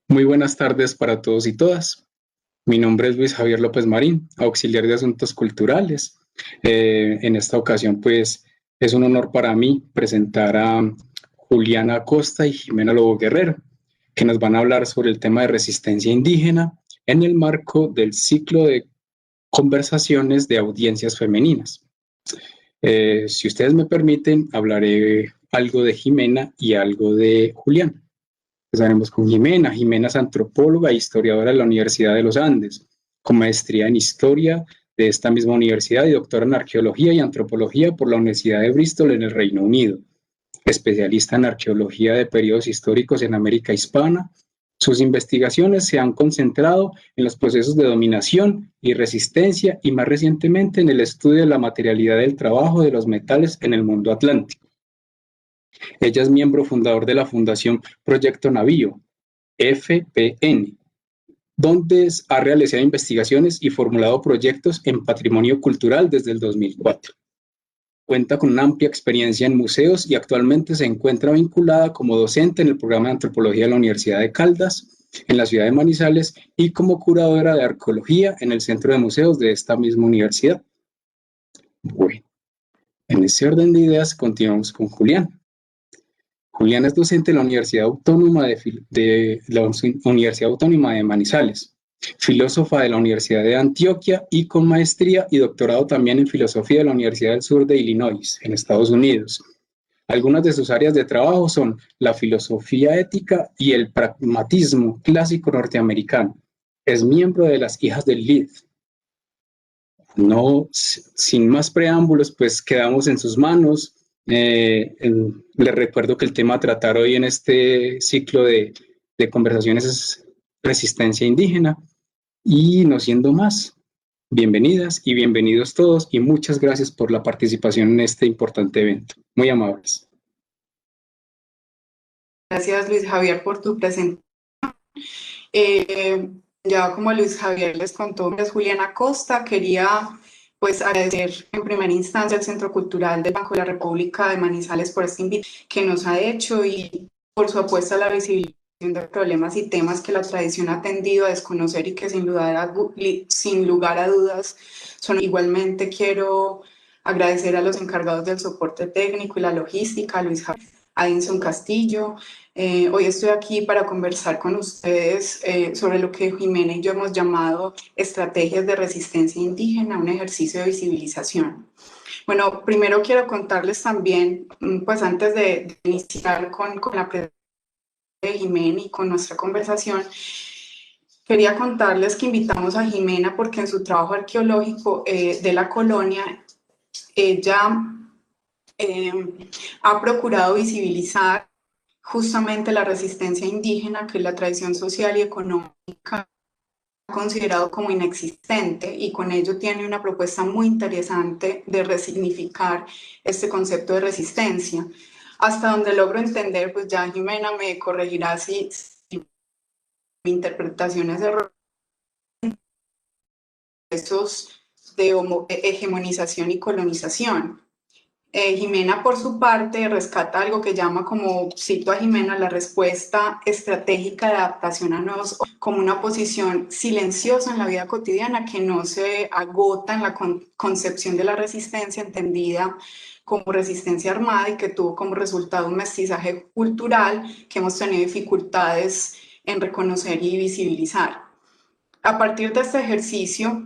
Muy buenas tardes para todos y todas. Mi nombre es Luis Javier López Marín, auxiliar de Asuntos Culturales. En esta ocasión, pues, es un honor para mí presentar a Juliana Acosta y Jimena Lobo Guerrero, que nos van a hablar sobre el tema de resistencia indígena en el marco del ciclo de conversaciones de audiencias femeninas. Si ustedes me permiten, hablaré algo de Jimena y algo de Julián. Empezaremos con Jimena. Jimena es antropóloga e historiadora de la Universidad de los Andes, con maestría en historia de esta misma universidad y doctora en arqueología y antropología por la Universidad de Bristol en el Reino Unido. Especialista en arqueología de periodos históricos en América Hispana, sus investigaciones se han concentrado en los procesos de dominación y resistencia y más recientemente en el estudio de la materialidad del trabajo de los metales en el mundo atlántico. Ella es miembro fundador de la Fundación Proyecto Navío, FPN, donde ha realizado investigaciones y formulado proyectos en patrimonio cultural desde el 2004. Cuenta con una amplia experiencia en museos y actualmente se encuentra vinculada como docente en el programa de antropología de la Universidad de Caldas, en la ciudad de Manizales, y como curadora de arqueología en el Centro de Museos de esta misma universidad. Bueno, en ese orden de ideas continuamos con Julián. Julián es docente de la Universidad Autónoma de Manizales, filósofa de la Universidad de Antioquia y con maestría y doctorado también en filosofía de la Universidad del Sur de Illinois, en Estados Unidos. Algunas de sus áreas de trabajo son la filosofía ética y el pragmatismo clásico norteamericano. Es miembro de las Hijas del Lid. No, sin más preámbulos, pues quedamos en sus manos. Les recuerdo que el tema a tratar hoy en este ciclo de conversaciones es resistencia indígena y no siendo más. Bienvenidas y bienvenidos todos y muchas gracias por la participación en este importante evento. Muy amables. Gracias, Luis Javier, por tu presentación. Eh, ya como Luis Javier les contó, es Juliana Costa. Quería pues agradecer en primera instancia al Centro Cultural del Banco de la República de Manizales por este invito que nos ha hecho y por su apuesta a la visibilización de problemas y temas que la tradición ha tendido a desconocer y que sin lugar a dudas son. Igualmente quiero agradecer a los encargados del soporte técnico y la logística, a Luis Javier, a Edinson Castillo. Hoy estoy aquí para conversar con ustedes sobre lo que Jimena y yo hemos llamado estrategias de resistencia indígena, un ejercicio de visibilización. Bueno, primero quiero contarles también, pues antes de iniciar con la presencia de Jimena y con nuestra conversación, quería contarles que invitamos a Jimena porque en su trabajo arqueológico de la colonia, ella ha procurado visibilizar justamente la resistencia indígena que la tradición social y económica ha considerado como inexistente, y con ello tiene una propuesta muy interesante de resignificar este concepto de resistencia. Hasta donde logro entender, pues ya Jimena me corregirá si mi interpretación es errónea, de hegemonización y colonización. Jimena, por su parte, rescata algo que llama, como cito a Jimena, la respuesta estratégica de adaptación a nuevos, como una posición silenciosa en la vida cotidiana que no se agota en la concepción de la resistencia entendida como resistencia armada y que tuvo como resultado un mestizaje cultural que hemos tenido dificultades en reconocer y visibilizar. A partir de este ejercicio,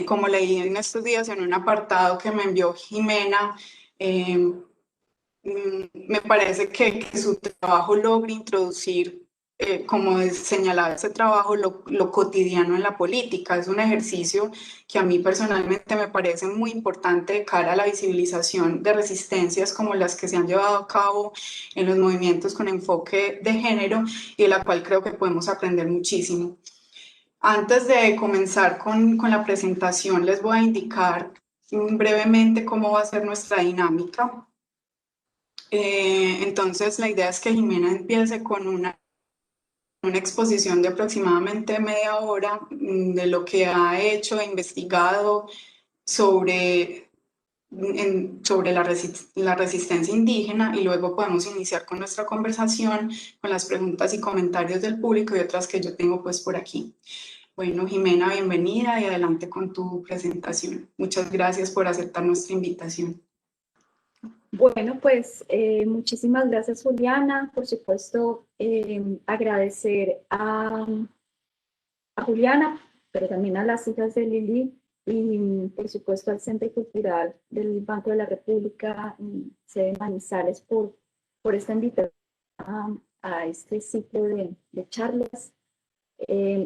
como leí en estos días en un apartado que me envió Jimena, eh, me parece que su trabajo logra introducir, como señalaba ese trabajo, lo cotidiano en la política. Es un ejercicio que a mí personalmente me parece muy importante de cara a la visibilización de resistencias como las que se han llevado a cabo en los movimientos con enfoque de género y de la cual creo que podemos aprender muchísimo. Antes de comenzar con la presentación, les voy a indicar brevemente cómo va a ser nuestra dinámica. Entonces, la idea es que Jimena empiece con una exposición de aproximadamente media hora de lo que ha hecho e investigado sobre sobre la resistencia indígena, y luego podemos iniciar con nuestra conversación, con las preguntas y comentarios del público y otras que yo tengo pues por aquí. Bueno, Jimena, bienvenida y adelante con tu presentación. Muchas gracias por aceptar nuestra invitación. Bueno, pues muchísimas gracias, Juliana. Por supuesto, agradecer a Juliana, pero también a las hijas de Lili y, por supuesto, al Centro Cultural del Banco de la República, sede Manizales, por esta invitación a este ciclo de charlas.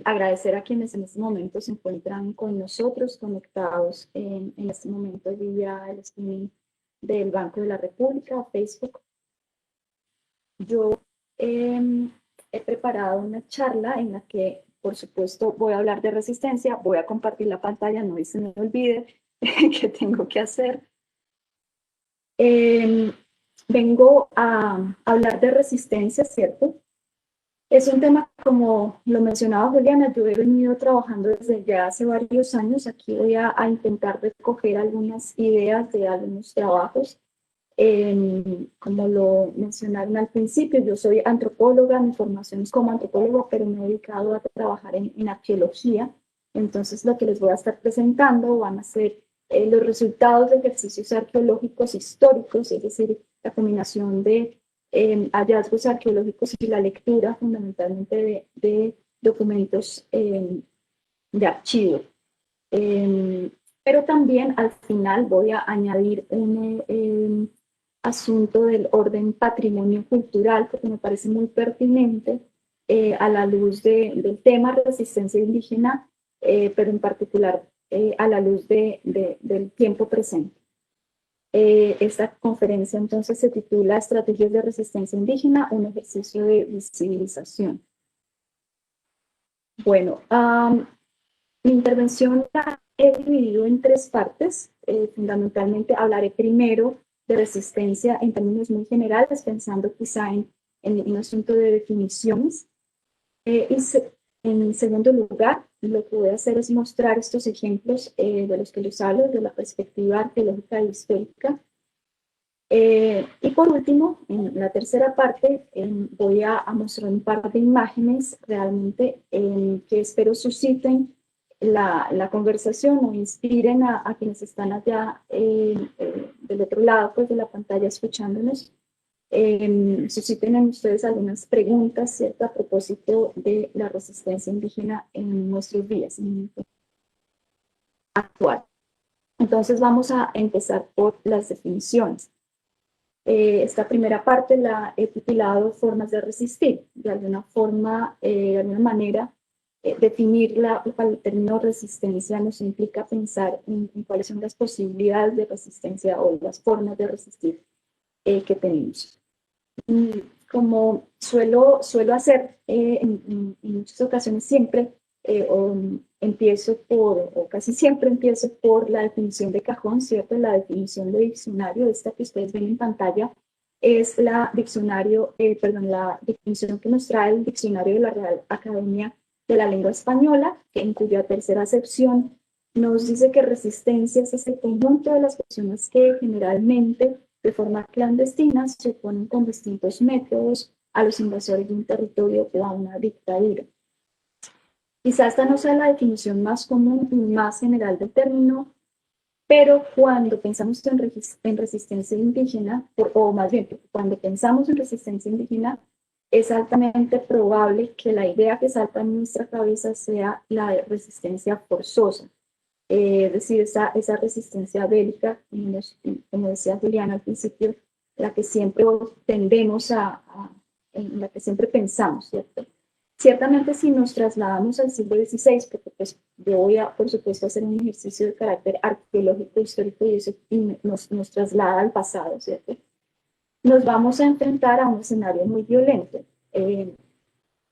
Agradecer a quienes en este momento se encuentran con nosotros, conectados en este momento vía el streaming del Banco de la República, Facebook. Yo he preparado una charla en la que, por supuesto, voy a hablar de resistencia, voy a compartir la pantalla, no se me olvide que tengo que hacer. Vengo a hablar de resistencia, ¿cierto? Es un tema, como lo mencionaba Juliana, yo he venido trabajando desde ya hace varios años. Aquí voy a intentar recoger algunas ideas de algunos trabajos. Como lo mencionaron al principio, yo soy antropóloga, mi formación es como antropóloga, pero me he dedicado a trabajar en arqueología. Entonces, lo que les voy a estar presentando van a ser los resultados de ejercicios arqueológicos históricos, es decir, la combinación de hallazgos arqueológicos y la lectura fundamentalmente de documentos de archivo. Pero también al final voy a añadir un asunto del orden patrimonio cultural, porque me parece muy pertinente a la luz del tema resistencia indígena, pero en particular a la luz del tiempo presente. Esta conferencia entonces se titula Estrategias de Resistencia Indígena, un ejercicio de visibilización. Bueno, mi intervención la he dividido en tres partes. Fundamentalmente hablaré primero de resistencia en términos muy generales, pensando quizá en un asunto de definiciones. En segundo lugar, lo que voy a hacer es mostrar estos ejemplos de los que les hablo, de la perspectiva arqueológica e histórica. Y por último, en la tercera parte, voy a mostrar un par de imágenes realmente que espero susciten la conversación o inspiren a quienes están allá del otro lado pues, de la pantalla escuchándonos. Susciten en ustedes algunas preguntas, ¿cierto?, a propósito de la resistencia indígena en nuestros días, en el mundo actual. Entonces vamos a empezar por las definiciones. Esta primera parte la he titulado Formas de resistir. De alguna forma, de alguna manera, definir el término resistencia nos implica pensar en cuáles son las posibilidades de resistencia o las formas de resistir que tenemos. Y como suelo hacer en muchas ocasiones siempre, o casi siempre empiezo por la definición de cajón, ¿cierto? La definición de diccionario, esta que ustedes ven en pantalla, es la definición que nos trae el diccionario de la Real Academia de la Lengua Española, en cuya tercera acepción nos dice que resistencia es el conjunto de las personas que generalmente de forma clandestina se oponen con distintos métodos a los invasores de un territorio o a una dictadura. Quizás esta no sea la definición más común y más general del término, pero cuando pensamos en resistencia indígena, o más bien, cuando pensamos en resistencia indígena, es altamente probable que la idea que salta en nuestra cabeza sea la de resistencia forzosa. Es decir, esa resistencia bélica, como decía Juliana al principio, la que siempre tendemos en la que siempre pensamos, ¿cierto? Ciertamente si nos trasladamos al siglo XVI, porque pues yo voy a, por supuesto, hacer un ejercicio de carácter arqueológico, histórico, y eso nos traslada al pasado, ¿cierto? Nos vamos a enfrentar a un escenario muy violento.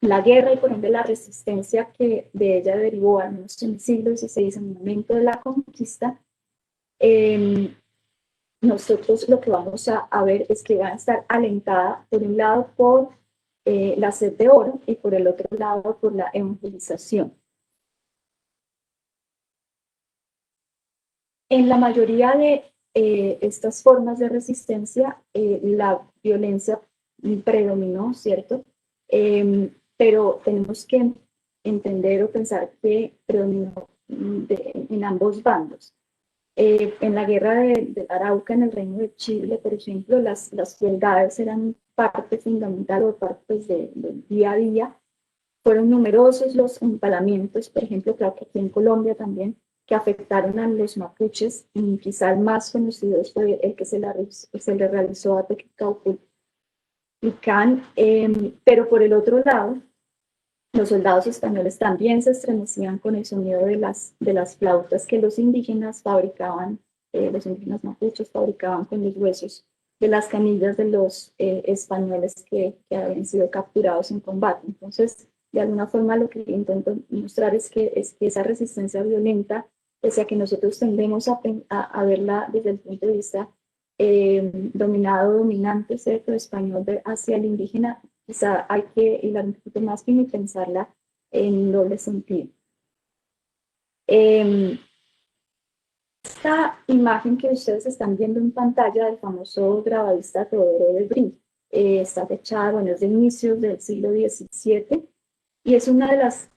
La guerra y por ende la resistencia que de ella derivó, al menos en el siglo XVI, en el momento de la conquista, nosotros lo que vamos a ver es que va a estar alentada, por un lado, por la sed de oro y por el otro lado, por la evangelización. En la mayoría de estas formas de resistencia, la violencia predominó, ¿cierto? Pero tenemos que entender o pensar que predominó en ambos bandos. En la guerra de Arauca, en el Reino de Chile, por ejemplo, las crueldades eran parte fundamental o parte del día a día. Fueron numerosos los empalamientos, por ejemplo, creo que aquí en Colombia también, que afectaron a los mapuches, y quizá el más conocido fue el que se le realizó a Tequicauhuplicán, pero por el otro lado, los soldados españoles también se estremecían con el sonido de las flautas que los indígenas fabricaban, los indígenas mapuches fabricaban con los huesos de las canillas de los españoles que habían sido capturados en combate. Entonces, de alguna forma lo que intento mostrar es que esa resistencia violenta, pese a que nosotros tendemos a verla desde el punto de vista dominante, ¿cierto?, español hacia el indígena, quizá hay que hilar un poquito más fino y pensarla en doble sentido. Esta imagen que ustedes están viendo en pantalla del famoso grabadista Teodoro de Bry está fechada, bueno, es de inicios del siglo XVII y es una de las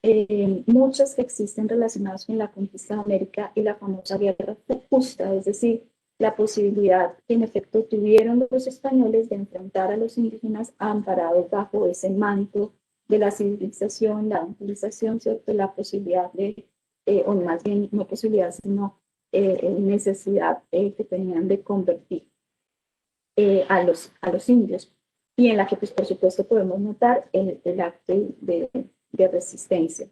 muchas que existen relacionadas con la conquista de América y la famosa guerra justa, es decir, la posibilidad que en efecto tuvieron los españoles de enfrentar a los indígenas amparados bajo ese manto de la civilización, la evangelización, ¿cierto? La posibilidad o más bien no posibilidad, sino necesidad que tenían de convertir a los indios, y en la que, pues, por supuesto, podemos notar el acto de resistencia.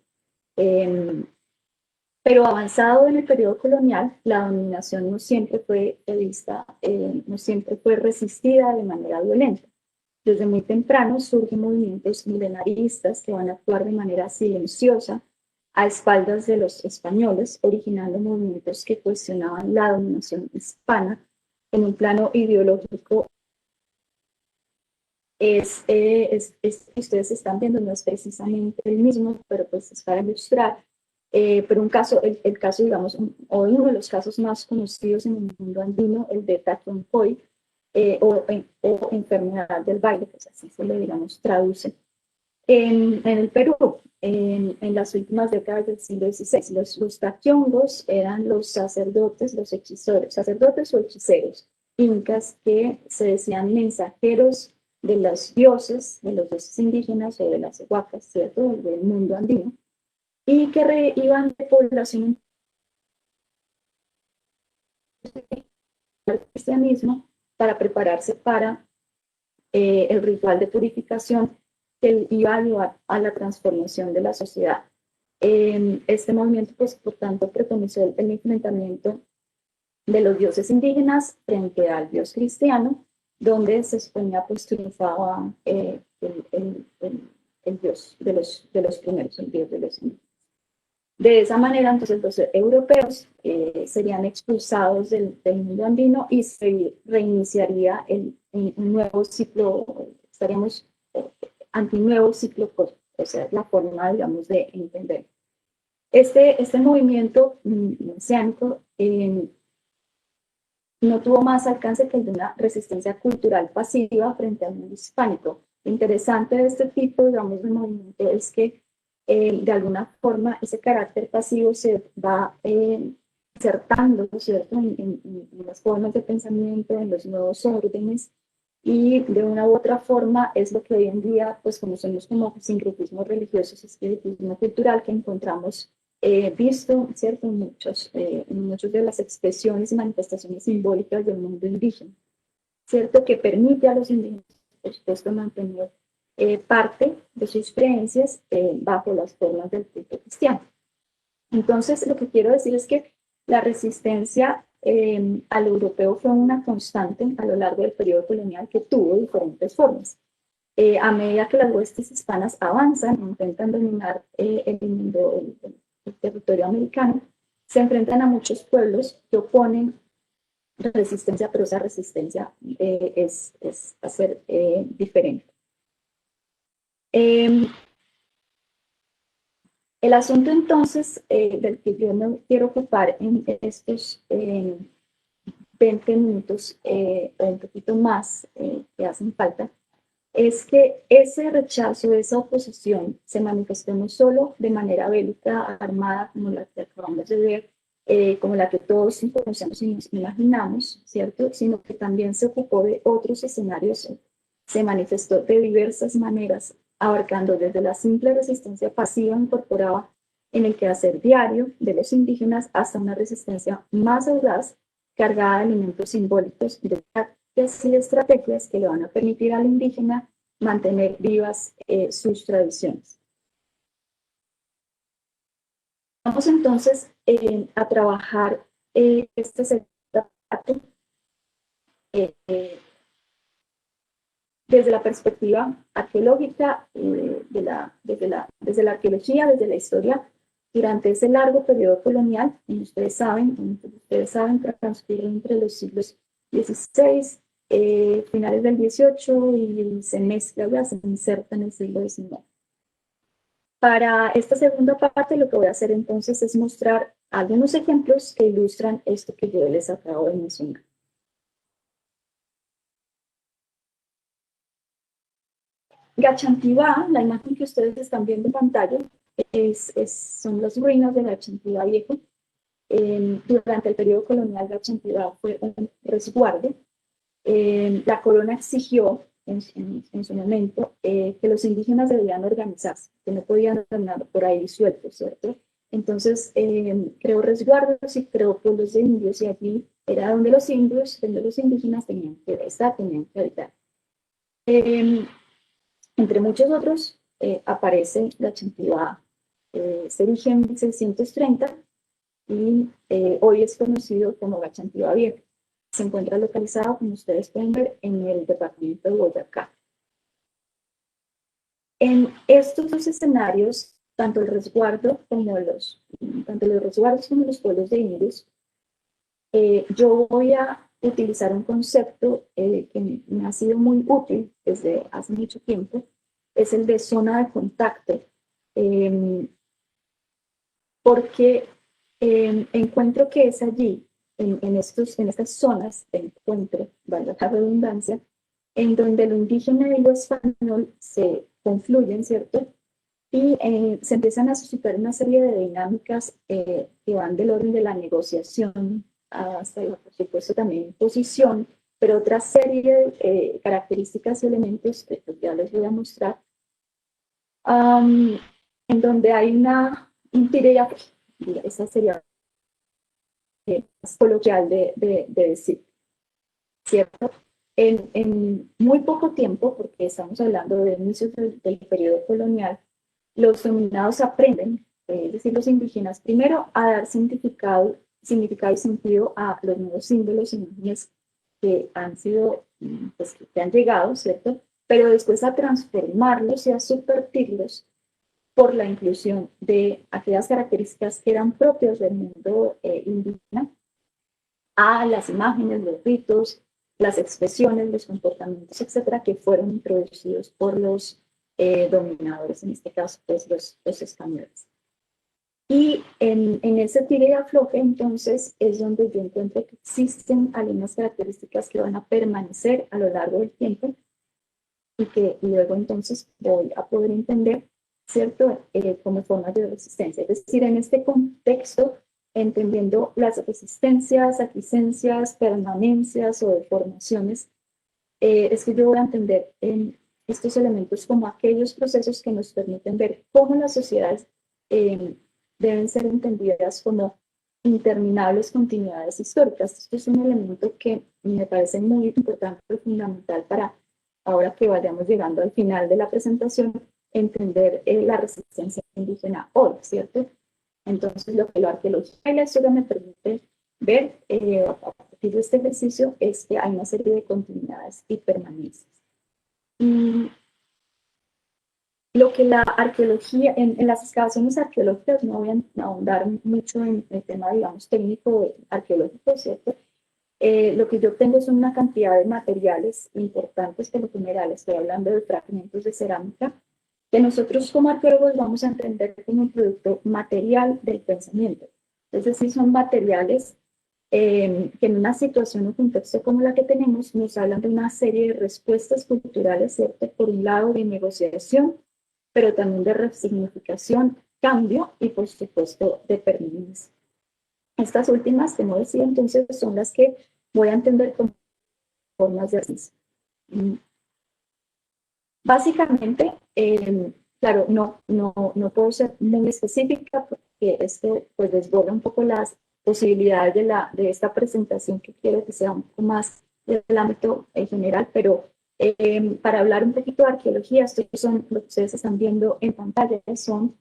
Pero avanzado en el periodo colonial, la dominación no siempre fue vista, no siempre fue resistida de manera violenta. Desde muy temprano surgen movimientos milenaristas que van a actuar de manera silenciosa a espaldas de los españoles, originando movimientos que cuestionaban la dominación hispana en un plano ideológico. Ustedes están viendo, no es precisamente el mismo, pero pues es para ilustrar. Pero el caso, digamos, o uno de los casos más conocidos en el mundo andino, el de Tatoncoy, o enfermedad del baile, pues así se le, digamos, traduce. En el Perú, en las últimas décadas del siglo XVI, los taquiongos eran los sacerdotes, los hechizores, sacerdotes o hechiceros incas que se decían mensajeros de los dioses indígenas o de las huacas, ¿cierto?, del mundo andino, y que iban de población al cristianismo para prepararse para el ritual de purificación que iba a llevar a la transformación de la sociedad. Este movimiento, pues, por tanto, preconizó el enfrentamiento de los dioses indígenas frente al dios cristiano, donde se suponía, pues, triunfaba el dios de los primeros, el dios de los indígenas. De esa manera, entonces, los europeos serían expulsados del mundo andino y se reiniciaría un nuevo ciclo, estaríamos ante un nuevo ciclo cósmico, o sea, la forma, digamos, de entender. Este movimiento mesiánico no tuvo más alcance que el de una resistencia cultural pasiva frente al mundo hispánico. Lo interesante de este tipo, digamos, de movimiento es que de alguna forma ese carácter pasivo se va insertando, ¿cierto?, en las formas de pensamiento, en los nuevos órdenes, y de una u otra forma es lo que hoy en día, pues, conocemos como sincretismo religioso, espiritismo cultural, que encontramos visto, ¿cierto?, en muchas de las expresiones y manifestaciones simbólicas del mundo indígena, ¿cierto?, que permite a los indígenas, por supuesto, mantener parte de sus creencias bajo las formas del culto cristiano. Entonces, lo que quiero decir es que la resistencia al europeo fue una constante a lo largo del periodo colonial que tuvo diferentes formas. A medida que las huestes hispanas avanzan, intentan dominar el territorio americano, se enfrentan a muchos pueblos que oponen resistencia, pero esa resistencia va a ser diferente. El asunto, entonces, del que yo me quiero ocupar en estos 20 minutos o un poquito más que hacen falta, es que ese rechazo, esa oposición se manifestó no solo de manera bélica, armada, como la que acabamos de ver, como la que todos conocemos y nos imaginamos, ¿cierto? Sino que también se ocupó de otros escenarios, se manifestó de diversas maneras, abarcando desde la simple resistencia pasiva incorporada en el quehacer diario de los indígenas hasta una resistencia más audaz, cargada de elementos simbólicos, de tácticas y estrategias que le van a permitir al indígena mantener vivas sus tradiciones. Vamos entonces a trabajar esta segunda parte desde la perspectiva arqueológica, desde la arqueología, desde la historia, durante ese largo periodo colonial, como ustedes saben, transcurre entre los siglos XVI, finales del XVIII y se mezcla, ya se inserta en el siglo XIX. Para esta segunda parte lo que voy a hacer entonces es mostrar algunos ejemplos que ilustran esto que yo les acabo de mencionar. Gachantivá, la imagen que ustedes están viendo en pantalla, son las ruinas de Gachantivá Viejo. Durante el periodo colonial, Gachantivá fue un resguardo. La corona exigió en su momento que los indígenas debían organizarse, que no podían andar por ahí sueltos, ¿cierto? Entonces creó resguardos y creó pueblos de indios, y allí era donde los indígenas tenían que estar, tenían que habitar. Entre muchos otros, aparece Gachantivá, se erige en 1630 y hoy es conocido como Gachantivá Viejo. Se encuentra localizado, como ustedes pueden ver, en el departamento de Boyacá. En estos dos escenarios, tanto los resguardos como los pueblos de indios, yo voy a utilizar un concepto que me ha sido muy útil desde hace mucho tiempo, es el de zona de contacto, porque encuentro que es allí, en estas zonas de encuentro, valga la redundancia, en donde lo indígena y lo español se confluyen, ¿cierto? Y se empiezan a suscitar una serie de dinámicas que van del orden de la negociación hasta, por supuesto, también imposición, pero otra serie de características y elementos que ya les voy a mostrar, en donde hay un tire y afloje. Esa sería más coloquial de decir, ¿cierto? En muy poco tiempo, porque estamos hablando de inicios del periodo colonial, los dominados aprenden, es decir, los indígenas, primero a dar significado y sentido a los nuevos símbolos y imágenes que han sido, pues, que han llegado, ¿cierto? Pero después a transformarlos y a subvertirlos por la inclusión de aquellas características que eran propias del mundo indígena a las imágenes, los ritos, las expresiones, los comportamientos, etcétera, que fueron introducidos por los dominadores, en este caso, pues los españoles. Y en ese tire y afloje, entonces, es donde yo encuentro que existen algunas características que van a permanecer a lo largo del tiempo y que luego, entonces, voy a poder entender, ¿cierto?, como formas de resistencia. Es decir, en este contexto, entendiendo las resistencias, aquiescencias, permanencias o deformaciones, es que yo voy a entender estos elementos como aquellos procesos que nos permiten ver cómo las sociedades deben ser entendidas como interminables continuidades históricas. Esto es un elemento que me parece muy importante y fundamental para, ahora que vayamos llegando al final de la presentación, entender la resistencia indígena hoy, ¿cierto? Entonces, lo que la arqueología y la historia me permite ver a partir de este ejercicio es que hay una serie de continuidades y permanencias. Y lo que la arqueología, en las excavaciones arqueológicas, no voy a ahondar mucho en el tema, digamos, técnico arqueológico, ¿cierto? Lo que yo tengo son una cantidad de materiales importantes, por lo general estoy hablando de fragmentos de cerámica, que nosotros como arqueólogos vamos a entender como un producto material del pensamiento. Es decir, son materiales que en una situación o contexto como la que tenemos nos hablan de una serie de respuestas culturales, ¿cierto? Por un lado de negociación, pero también de resignificación, cambio y por supuesto de permanencia. Estas últimas, como decía, entonces son las que voy a entender como formas de racismo. Básicamente, claro, no puedo ser muy específica porque esto pues desborda un poco las posibilidades de esta presentación que quiero que sea un poco más del ámbito general, pero para hablar un poquito de arqueología, estos son lo que ustedes están viendo en pantalla, son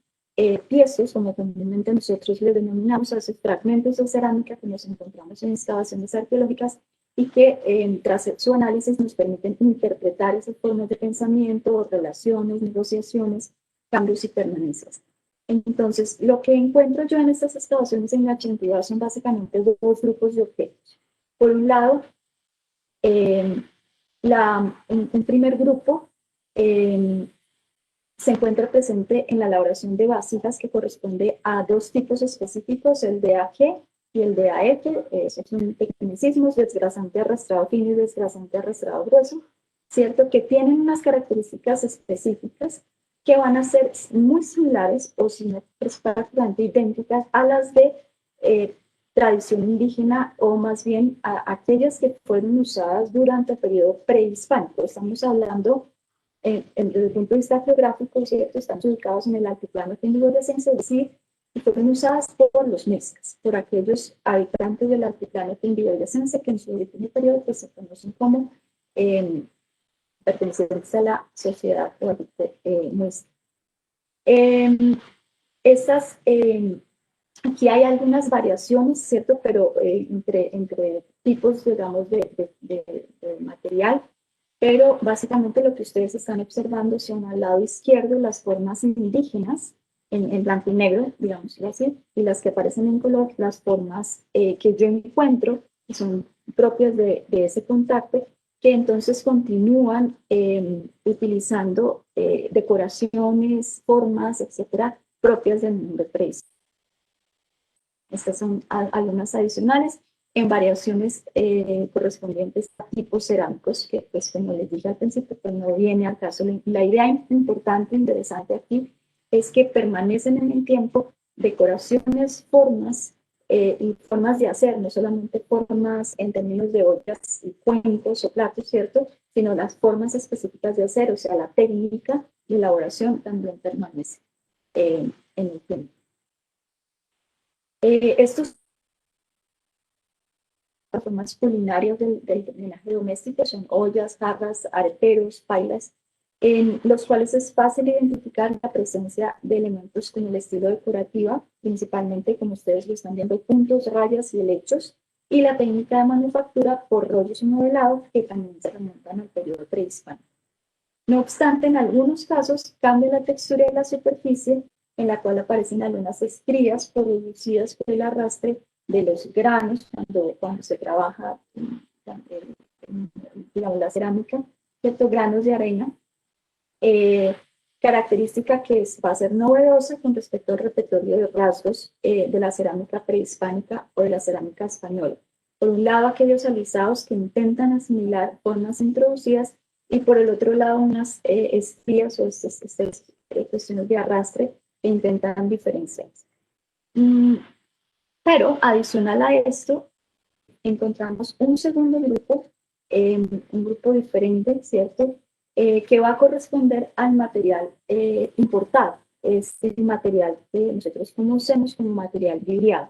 piezos, como comúnmente nosotros les denominamos a esos fragmentos de cerámica que nos encontramos en excavaciones arqueológicas y que tras su análisis nos permiten interpretar esas formas de pensamiento, relaciones, negociaciones, cambios y permanencias. Entonces, lo que encuentro yo en estas excavaciones en la Chintía son básicamente dos grupos de objetos. Por un lado, un primer grupo se encuentra presente en la elaboración de vasijas que corresponde a dos tipos específicos, el de AG y el de AF, esos son tecnicismos, desgrasante arrastrado fino y desgrasante arrastrado grueso, ¿cierto? Que tienen unas características específicas que van a ser muy similares o si no prácticamente idénticas a las de tradición indígena o más bien a aquellas que fueron usadas durante el periodo prehispánico. Estamos hablando desde el punto de vista geográfico, ¿cierto? Estamos ubicados en el altiplano Tindigoyesense, es decir, y fueron usadas por los mexicas, por aquellos habitantes del altiplano Tindigoyesense que en su último periodo pues, se conocen como pertenecientes a la sociedad mexicana. Aquí hay algunas variaciones, ¿cierto? Pero entre tipos, digamos, de material. Pero básicamente lo que ustedes están observando son al lado izquierdo las formas indígenas, en blanco y negro, digámoslo así, y las que aparecen en color, las formas que yo encuentro, que son propias de ese contacto, que entonces continúan utilizando decoraciones, formas, etcétera, propias del mundo prehispánico. Estas son algunas adicionales en variaciones correspondientes a tipos cerámicos, que pues como les dije al principio, pues no viene al caso. La idea importante, interesante aquí, es que permanecen en el tiempo decoraciones, formas y formas de hacer, no solamente formas en términos de ollas y cuencos o platos, ¿cierto? Sino las formas específicas de hacer, o sea, la técnica de elaboración también permanece en el tiempo. Estos formas culinarias del menaje doméstico son ollas, jarras, areteros, pailas, en los cuales es fácil identificar la presencia de elementos con el estilo decorativa, principalmente, como ustedes lo están viendo, puntos, rayas y helechos, y la técnica de manufactura por rollos y modelado, que también se remontan al periodo prehispánico. No obstante, en algunos casos cambia la textura de la superficie, en la cual aparecen algunas estrías producidas por el arrastre de los granos cuando se trabaja digamos, la cerámica, ciertos granos de arena, característica que va a ser novedosa con respecto al repertorio de rasgos de la cerámica prehispánica o de la cerámica española. Por un lado, aquellos alisados que intentan asimilar formas introducidas y por el otro lado, unas estrías o cuestiones de arrastre que intentan diferenciarse. Pero adicional a esto, encontramos un segundo grupo, un grupo diferente, ¿cierto? Que va a corresponder al material importado, es el material que nosotros conocemos como material vidriado.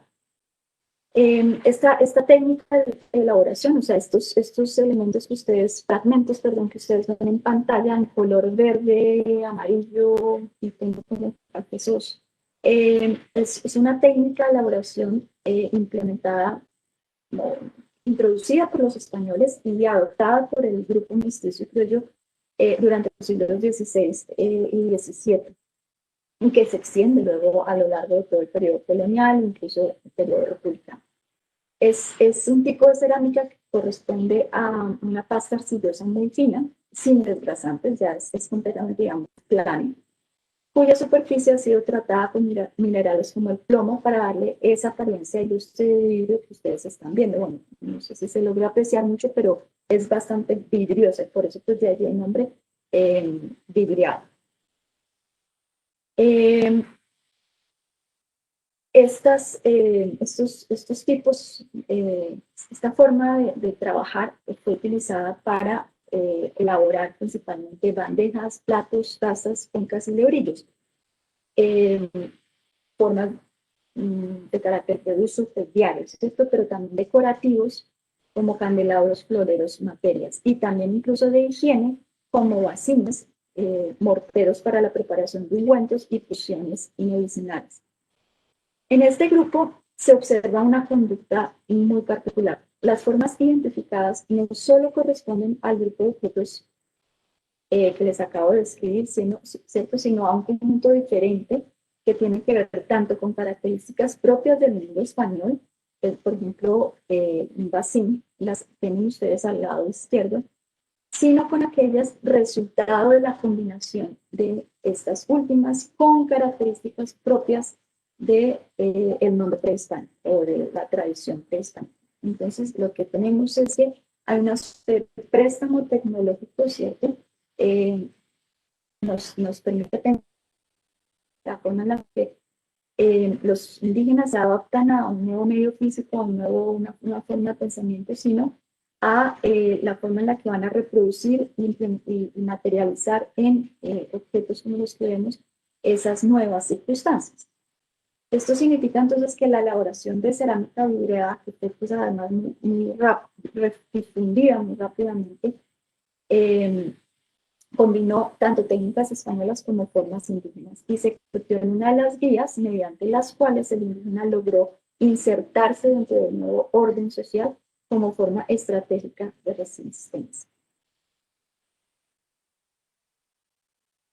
Esta técnica de elaboración, o sea, estos elementos que ustedes, fragmentos, perdón, que ustedes ven en pantalla en color verde, amarillo y tengo como cafezoso, es una técnica de elaboración implementada, introducida por los españoles y adoptada por el grupo mestizo y criollo durante los siglos XVI y XVII, y que se extiende luego a lo largo de todo el periodo colonial, incluso el periodo republicano. Es un tipo de cerámica que corresponde a una pasta arcillosa muy fina, sin desgrasantes, ya es completamente, digamos, plana. cuya superficie ha sido tratada con minerales como el plomo para darle esa apariencia de lustre de vidrio que ustedes están viendo. Bueno, no sé si se logra apreciar mucho, pero es bastante vidriosa, por eso pues de allí el nombre vidriado. Estos tipos, esta forma de trabajar fue utilizada para elaborar principalmente bandejas, platos, tazas, cuencas y lebrillos. Formas de carácter de uso diario, ¿cierto? Pero también decorativos como candelabros, floreros, materias, y también incluso de higiene como bacines, morteros para la preparación de ungüentos y pociones y medicinales. En este grupo se observa una conducta muy particular. Las formas identificadas no solo corresponden al grupo de objetos que les acabo de describir, sino a un conjunto diferente que tiene que ver tanto con características propias del mundo español, por ejemplo, un bacín, las tienen ustedes al lado izquierdo, sino con aquellas resultado de la combinación de estas últimas con características propias de el mundo prehispánico o de la tradición prehispánica. Entonces, lo que tenemos es que hay un préstamo tecnológico, ¿cierto? Nos permite tener la forma en la que los indígenas se adaptan a un nuevo medio físico, a una forma de pensamiento, sino a la forma en la que van a reproducir y materializar en objetos como los que vemos esas nuevas circunstancias. Esto significa entonces que la elaboración de cerámica vidriada, que fue pues, además muy difundida muy rápidamente, combinó tanto técnicas españolas como formas indígenas y se convirtió en una de las vías mediante las cuales el indígena logró insertarse dentro del nuevo orden social como forma estratégica de resistencia.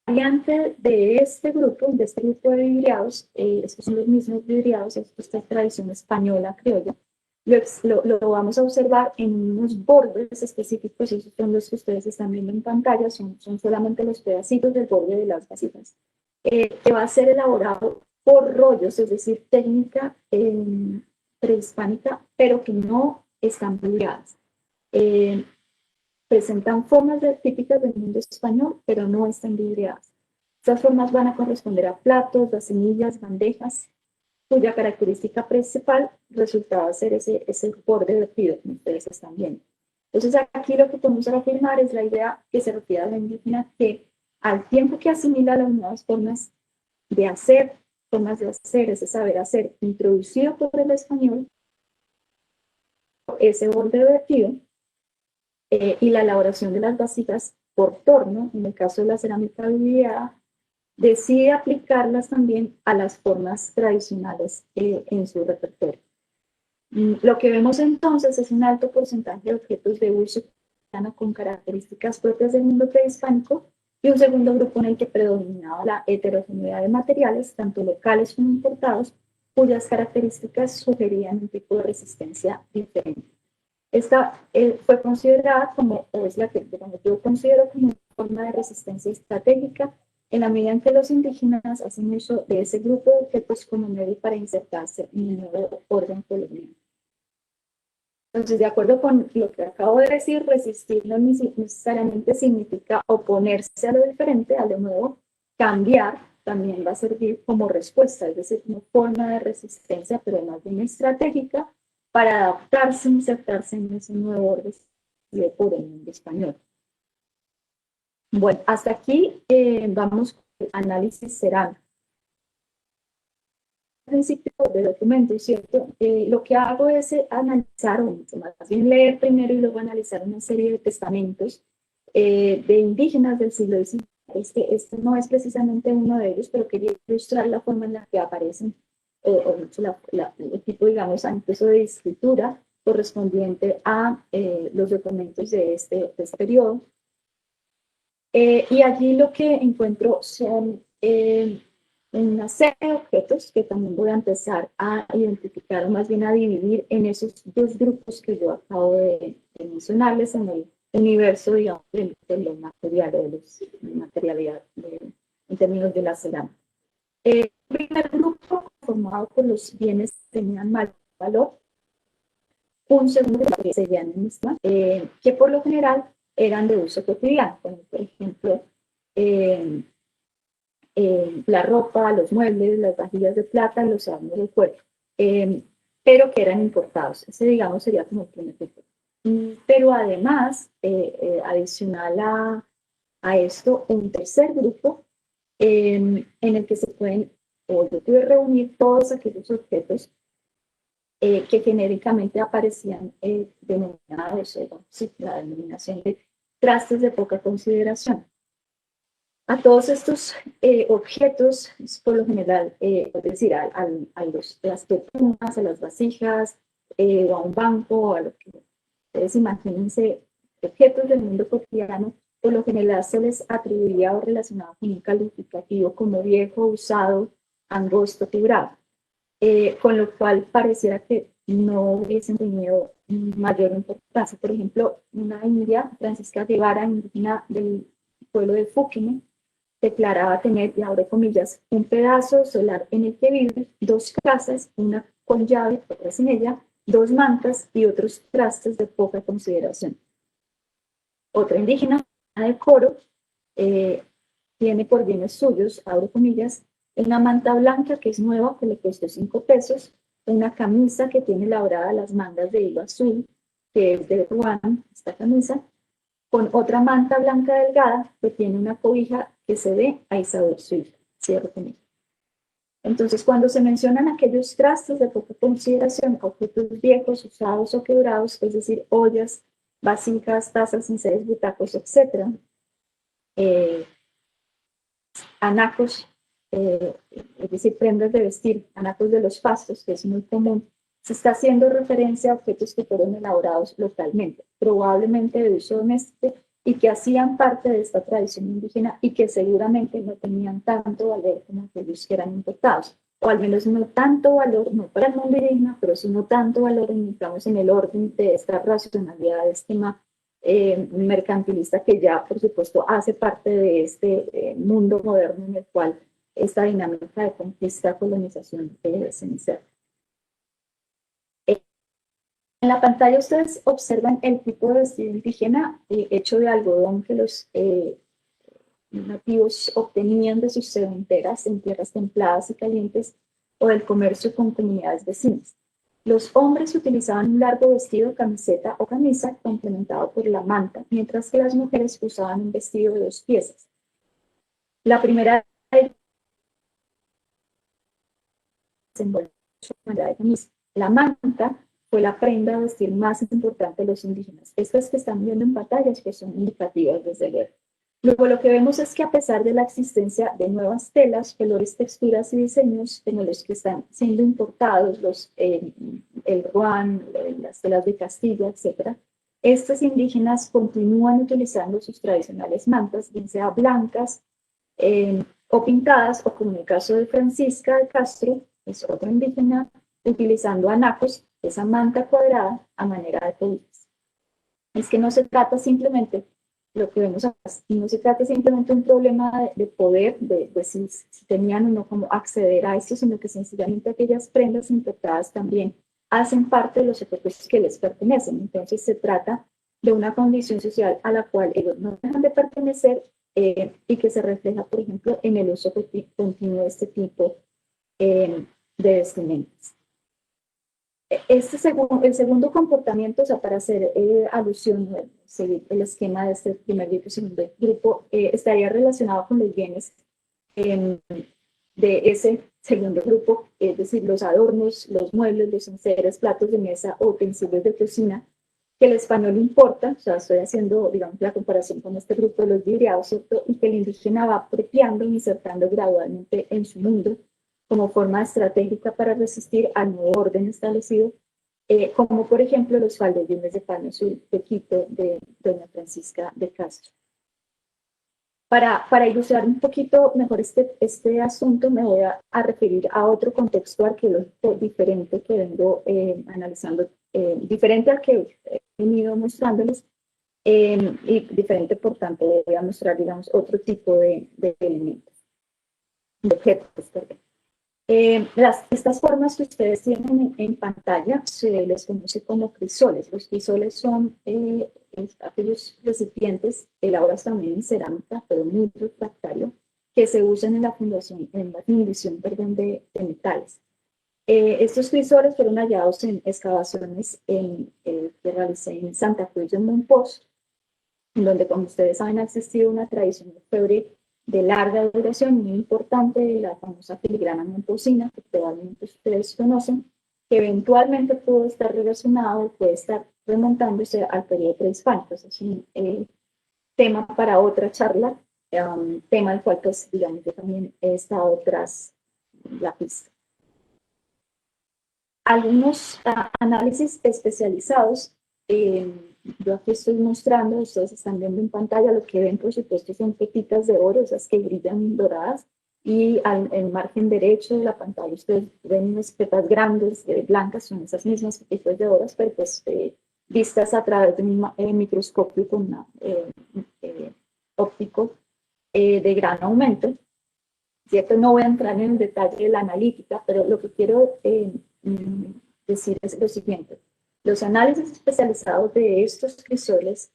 Variante de este grupo de vidriados, estos son los mismos vidriados, esta es tradición española criolla, lo vamos a observar en unos bordes específicos, y esos son los que ustedes están viendo en pantalla, son solamente los pedacitos del borde de las vasijas, que va a ser elaborado por rollos, es decir, técnica prehispánica, pero que no están vidriadas. Presentan formas típicas del mundo español, pero no están vidriadas. Estas formas van a corresponder a platos, vasinillas, bandejas, cuya característica principal resultaba ser ese borde vertido, como ustedes están viendo. Entonces, aquí lo que podemos afirmar es la idea que se refiere a la indígena, que al tiempo que asimila las nuevas formas de hacer, ese saber hacer, introducido por el español, ese borde vertido, y la elaboración de las vasijas por torno, en el caso de la cerámica vidriada, decide aplicarlas también a las formas tradicionales en su repertorio. Lo que vemos entonces es un alto porcentaje de objetos de uso cotidiano con características propias del mundo prehispánico y un segundo grupo en el que predominaba la heterogeneidad de materiales, tanto locales como importados, cuyas características sugerían un tipo de resistencia diferente. Esta fue considerada como, o es la que yo considero como una forma de resistencia estratégica en la medida en que los indígenas hacen uso de ese grupo de objetos como medio para insertarse en el nuevo orden colonial. Entonces, de acuerdo con lo que acabo de decir, resistir no necesariamente significa oponerse a lo diferente, a lo nuevo. Cambiar también va a servir como respuesta, es decir, como forma de resistencia, pero más bien estratégica, para adaptarse, insertarse en ese nuevo orden por el mundo español. Bueno, hasta aquí vamos con el análisis cerámico. Al principio del documento, ¿cierto? Lo que hago es analizar, o más bien leer primero y luego analizar una serie de testamentos de indígenas del siglo XIX. Este no es precisamente uno de ellos, pero quería ilustrar la forma en la que aparecen, el tipo, digamos, incluso de escritura correspondiente a los documentos de este periodo. Y allí lo que encuentro son una serie de objetos que también voy a empezar a identificar, o más bien a dividir en esos dos grupos que yo acabo de mencionarles en el universo, digamos, de lo material, de la materialidad en términos de la cerámica. El primer grupo formado por los bienes que tenían mayor valor, un segundo grupo que serían que por lo general eran de uso cotidiano, como por ejemplo la ropa, los muebles, las vajillas de plata, los adornos del cuerpo, pero que eran importados. Ese, digamos, sería como el primer grupo. Pero además, adicional a esto, un tercer grupo en el que se pueden, o yo pude reunir todos aquellos objetos que genéricamente aparecían denominados, sí, la denominación de trastes de poca consideración. A todos estos objetos, por lo general, es decir, las pepunas, a las vasijas, o a un banco, a lo que ustedes imagínense, objetos del mundo cotidiano, por lo general se les atribuía o relacionaba con un calificativo como viejo, usado, angosto, quebrado, con lo cual pareciera que no hubiesen tenido mayor importancia. Por ejemplo, una india, Francisca Guevara, indígena del pueblo de Fukime, declaraba tener, y abre comillas, un pedazo solar en el que vive, 2 casas, una con llave, otra sin ella, 2 mantas y otros trastes de poca consideración. Otra indígena de Coro tiene por bienes suyos, abre comillas, una manta blanca que es nueva, que le costó 5 pesos, una camisa que tiene labrada las mangas de hilo azul, que es de Ruan, esta camisa, con otra manta blanca delgada que tiene una cobija que se ve a Isabel su hija. Cierro comillas. Entonces, cuando se mencionan aquellos trastes de poca consideración, objetos viejos, usados o quebrados, es decir, ollas, vasijas, tazas, enseres, butacos, etc., anacos, es decir, prendas de vestir, anacos de los pastos, que es muy común, se está haciendo referencia a objetos que fueron elaborados localmente, probablemente de uso doméstico, y que hacían parte de esta tradición indígena y que seguramente no tenían tanto valor como aquellos que eran importados, o al menos no tanto valor, no para el mundo indígena, pero sí no tanto valor en el orden de esta racionalidad, de esquema mercantilista que ya, por supuesto, hace parte de este mundo moderno en el cual esta dinámica de conquista, colonización se inserta. En la pantalla ustedes observan el tipo de vestido indígena hecho de algodón que los nativos obtenían de sus sedenteras en tierras templadas y calientes o del comercio con comunidades vecinas. Los hombres utilizaban un largo vestido, camiseta o camisa complementado por la manta, mientras que las mujeres usaban un vestido de 2 piezas. La primera de camisa. La manta fue la prenda de vestir más importante de los indígenas. Estas que están viendo en pantallas que son indicativas desde luego. Luego lo que vemos es que a pesar de la existencia de nuevas telas, colores, texturas y diseños como los que están siendo importados, el ruan, las telas de Castilla, etc., estos indígenas continúan utilizando sus tradicionales mantas, bien sea blancas o pintadas, o como en el caso de Francisca de Castro, es otra indígena, utilizando anacos, esa manta cuadrada a manera de cobijas. Es que no se trata simplemente, lo que vemos acá, no se trata simplemente de un problema de poder, de si tenían o no cómo acceder a esto, sino que sencillamente aquellas prendas importadas también hacen parte de los objetos que les pertenecen. Entonces se trata de una condición social a la cual ellos no dejan de pertenecer y que se refleja, por ejemplo, en el uso continuo de este tipo de vestimentas. El segundo comportamiento, o sea, para hacer alusión, seguir el esquema de este primer grupo y segundo grupo, estaría relacionado con los bienes de ese segundo grupo, es decir, los adornos, los muebles, los enseres, platos de mesa o utensilios de cocina, que el español importa, o sea, estoy haciendo, digamos, la comparación con este grupo de los vidriados, ¿cierto? Y que el indígena va apropiando e insertando gradualmente en su mundo, como forma estratégica para resistir al nuevo orden establecido, como por ejemplo los faldones de paño azul de Quito de doña Francisca de Castro. Para ilustrar un poquito mejor este asunto, me voy a referir a otro contexto arqueológico diferente que vengo analizando, diferente al que he venido mostrándoles, y diferente, por tanto, voy a mostrar, digamos, otro tipo de elementos. de objetos, perdón. Estas formas que ustedes tienen en pantalla se les conoce como crisoles. Los crisoles son aquellos recipientes elaborados también en cerámica, pero muy refractario, que se usan en la fundición, perdón, de metales. Estos crisoles fueron hallados en excavaciones que realicé en Santa Cruz de Monpós, en donde, como ustedes saben, ha existido una tradición de orfebre de larga duración, muy importante, de la famosa filigrana momposina, que probablemente ustedes conocen, que eventualmente pudo estar relacionado, puede estar remontándose al periodo prehispánico. Es un tema para otra charla, tema del cual, pues, digamos, yo también he estado tras la pista. Algunos análisis especializados, yo aquí estoy mostrando, ustedes están viendo en pantalla, lo que ven por supuesto son pepitas de oro, esas que brillan doradas, y en el margen derecho de la pantalla ustedes ven unas pepas grandes, blancas, son esas mismas pepitas de oro, pero pues vistas a través de un microscopio con una, óptico de gran aumento. ¿Cierto? No voy a entrar en el detalle de la analítica, pero lo que quiero decir es lo siguiente. Los análisis especializados de estos crisoles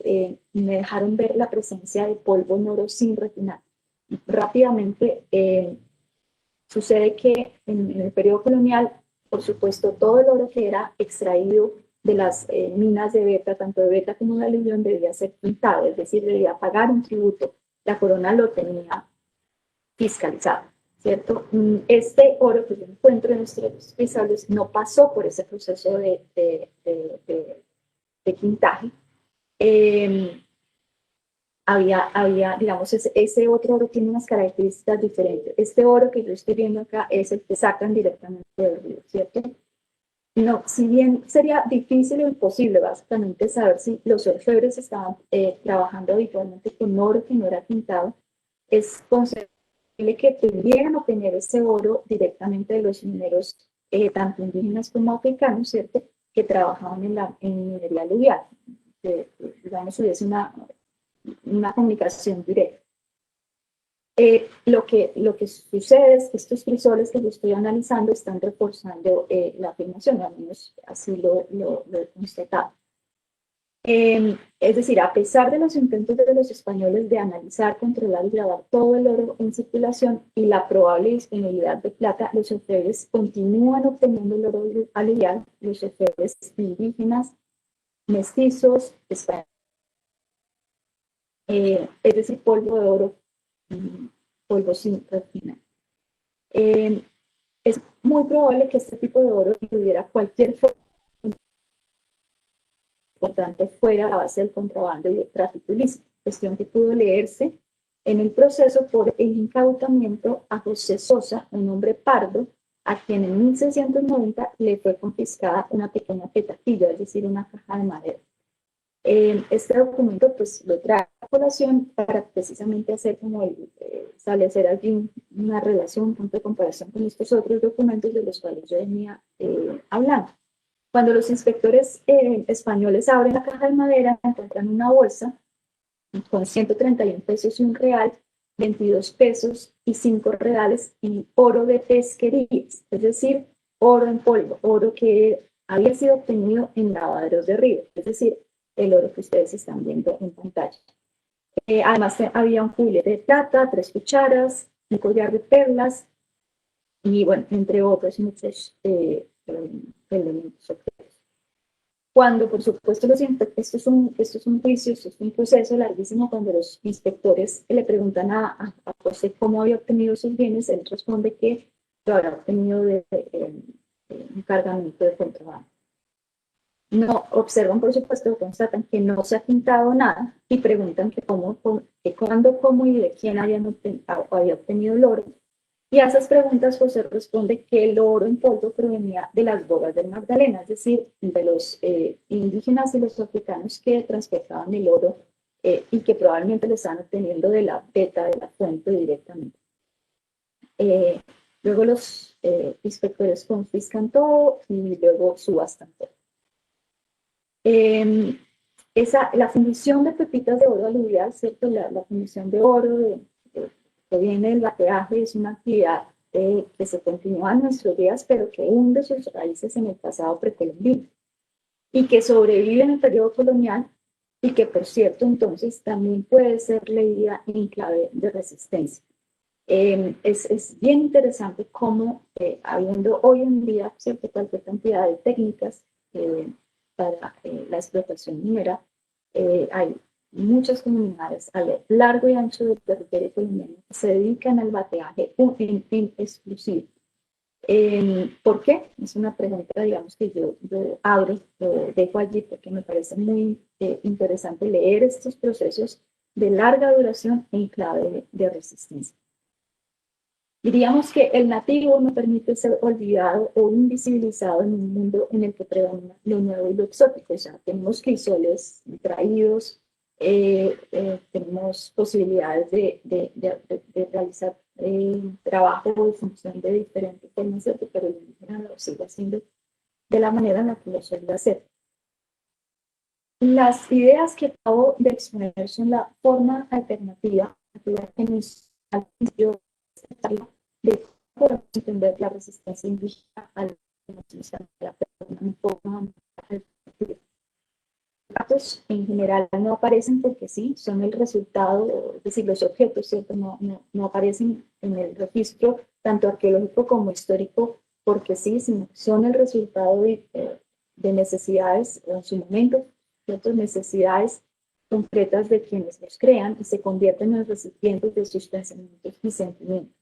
me dejaron ver la presencia de polvo en oro sin refinar. Rápidamente sucede que en el periodo colonial, por supuesto, todo el oro que era extraído de las minas de beta, tanto de beta como de aluvión, debía ser pintado, es decir, debía pagar un tributo. La corona lo tenía fiscalizado, ¿cierto? Este oro que yo encuentro en nuestros crisoles no pasó por ese proceso de quintaje. Digamos, ese otro oro tiene unas características diferentes. Este oro que yo estoy viendo acá es el que sacan directamente del río, ¿cierto? No, si bien sería difícil o imposible básicamente saber si los orfebres estaban trabajando habitualmente con oro que no era pintado, es concebible que pudieran obtener ese oro directamente de los mineros, tanto indígenas como africanos, ¿cierto?, que trabajaban en minería aluvial. Digamos, hubiese una comunicación directa. Lo que sucede es que estos crisoles que yo estoy analizando están reforzando la afirmación, al menos así lo he constatado. Es decir, a pesar de los intentos de los españoles de analizar, controlar y grabar todo el oro en circulación y la probable disponibilidad de plata, los orfebres continúan obteniendo el oro aluvial, los orfebres indígenas, mestizos, españoles, es decir, polvo de oro, polvo sin refinar. Es muy probable que este tipo de oro tuviera cualquier forma importante fuera la base del contrabando y del tráfico ilícito, cuestión que pudo leerse en el proceso por el incautamiento a José Sosa, un hombre pardo, a quien en 1690 le fue confiscada una pequeña petacilla, es decir, una caja de madera. Este documento pues lo trae a colación para precisamente hacer como establecer allí una relación, un punto de comparación con estos otros documentos de los cuales yo venía hablando. Cuando los inspectores españoles abren la caja de madera, encuentran una bolsa con 131 pesos y un real, 22 pesos y 5 reales y oro de pesquerías, es decir, oro en polvo, oro que había sido obtenido en lavaderos de río, es decir, el oro que ustedes están viendo en pantalla. Además, había un culete de plata, 3 cucharas, un collar de perlas y, bueno, entre otros muchos elementos. Cuando, por supuesto, esto es un juicio, esto es un proceso larguísimo, cuando los inspectores le preguntan a José cómo había obtenido esos bienes, él responde que lo había obtenido de un cargamento de contrabando. No observan, por supuesto, constatan que no se ha pintado nada y preguntan que cuándo, cómo y de quién había obtenido el oro. Y a esas preguntas José responde que el oro en polvo provenía de las bogas del Magdalena, es decir, de los indígenas y los africanos que transportaban el oro y que probablemente lo estaban obteniendo de la beta de la fuente directamente. Luego los inspectores confiscan todo y luego subastan todo. La fundición de pepitas de oro aluvial, ¿cierto? La fundición de oro, proviene del bateaje es una actividad que se continúa en nuestros días, pero que hunde sus raíces en el pasado precolombino y que sobrevive en el periodo colonial y que, por cierto, entonces también puede ser leída en clave de resistencia. Es bien interesante cómo, habiendo hoy en día, ¿cierto?, cualquier cantidad de técnicas para la explotación minera, hay muchas comunidades a lo largo y ancho del territorio colombiano que se dedican al bateaje en exclusivo. ¿Por qué? Es una pregunta, digamos, que yo abro, dejo allí porque me parece muy interesante leer estos procesos de larga duración en clave de resistencia. Diríamos que el nativo no permite ser olvidado o invisibilizado en un mundo en el que predomina lo nuevo y lo exótico. O sea, tenemos crisoles traídos, tenemos posibilidades de realizar trabajo en función de diferentes formas, pero el indígena lo sigue haciendo de la manera en la que lo suele hacer. Las ideas que acabo de exponer son la forma alternativa que nos al principio de cómo entender la resistencia indígena a la forma alternativa. Los datos en general no aparecen porque sí, son el resultado, es decir, los objetos, ¿cierto? No aparecen en el registro tanto arqueológico como histórico porque sí, sino son el resultado de necesidades en su momento, ciertas necesidades concretas de quienes los crean y se convierten en recipientes de sus pensamientos y sentimientos.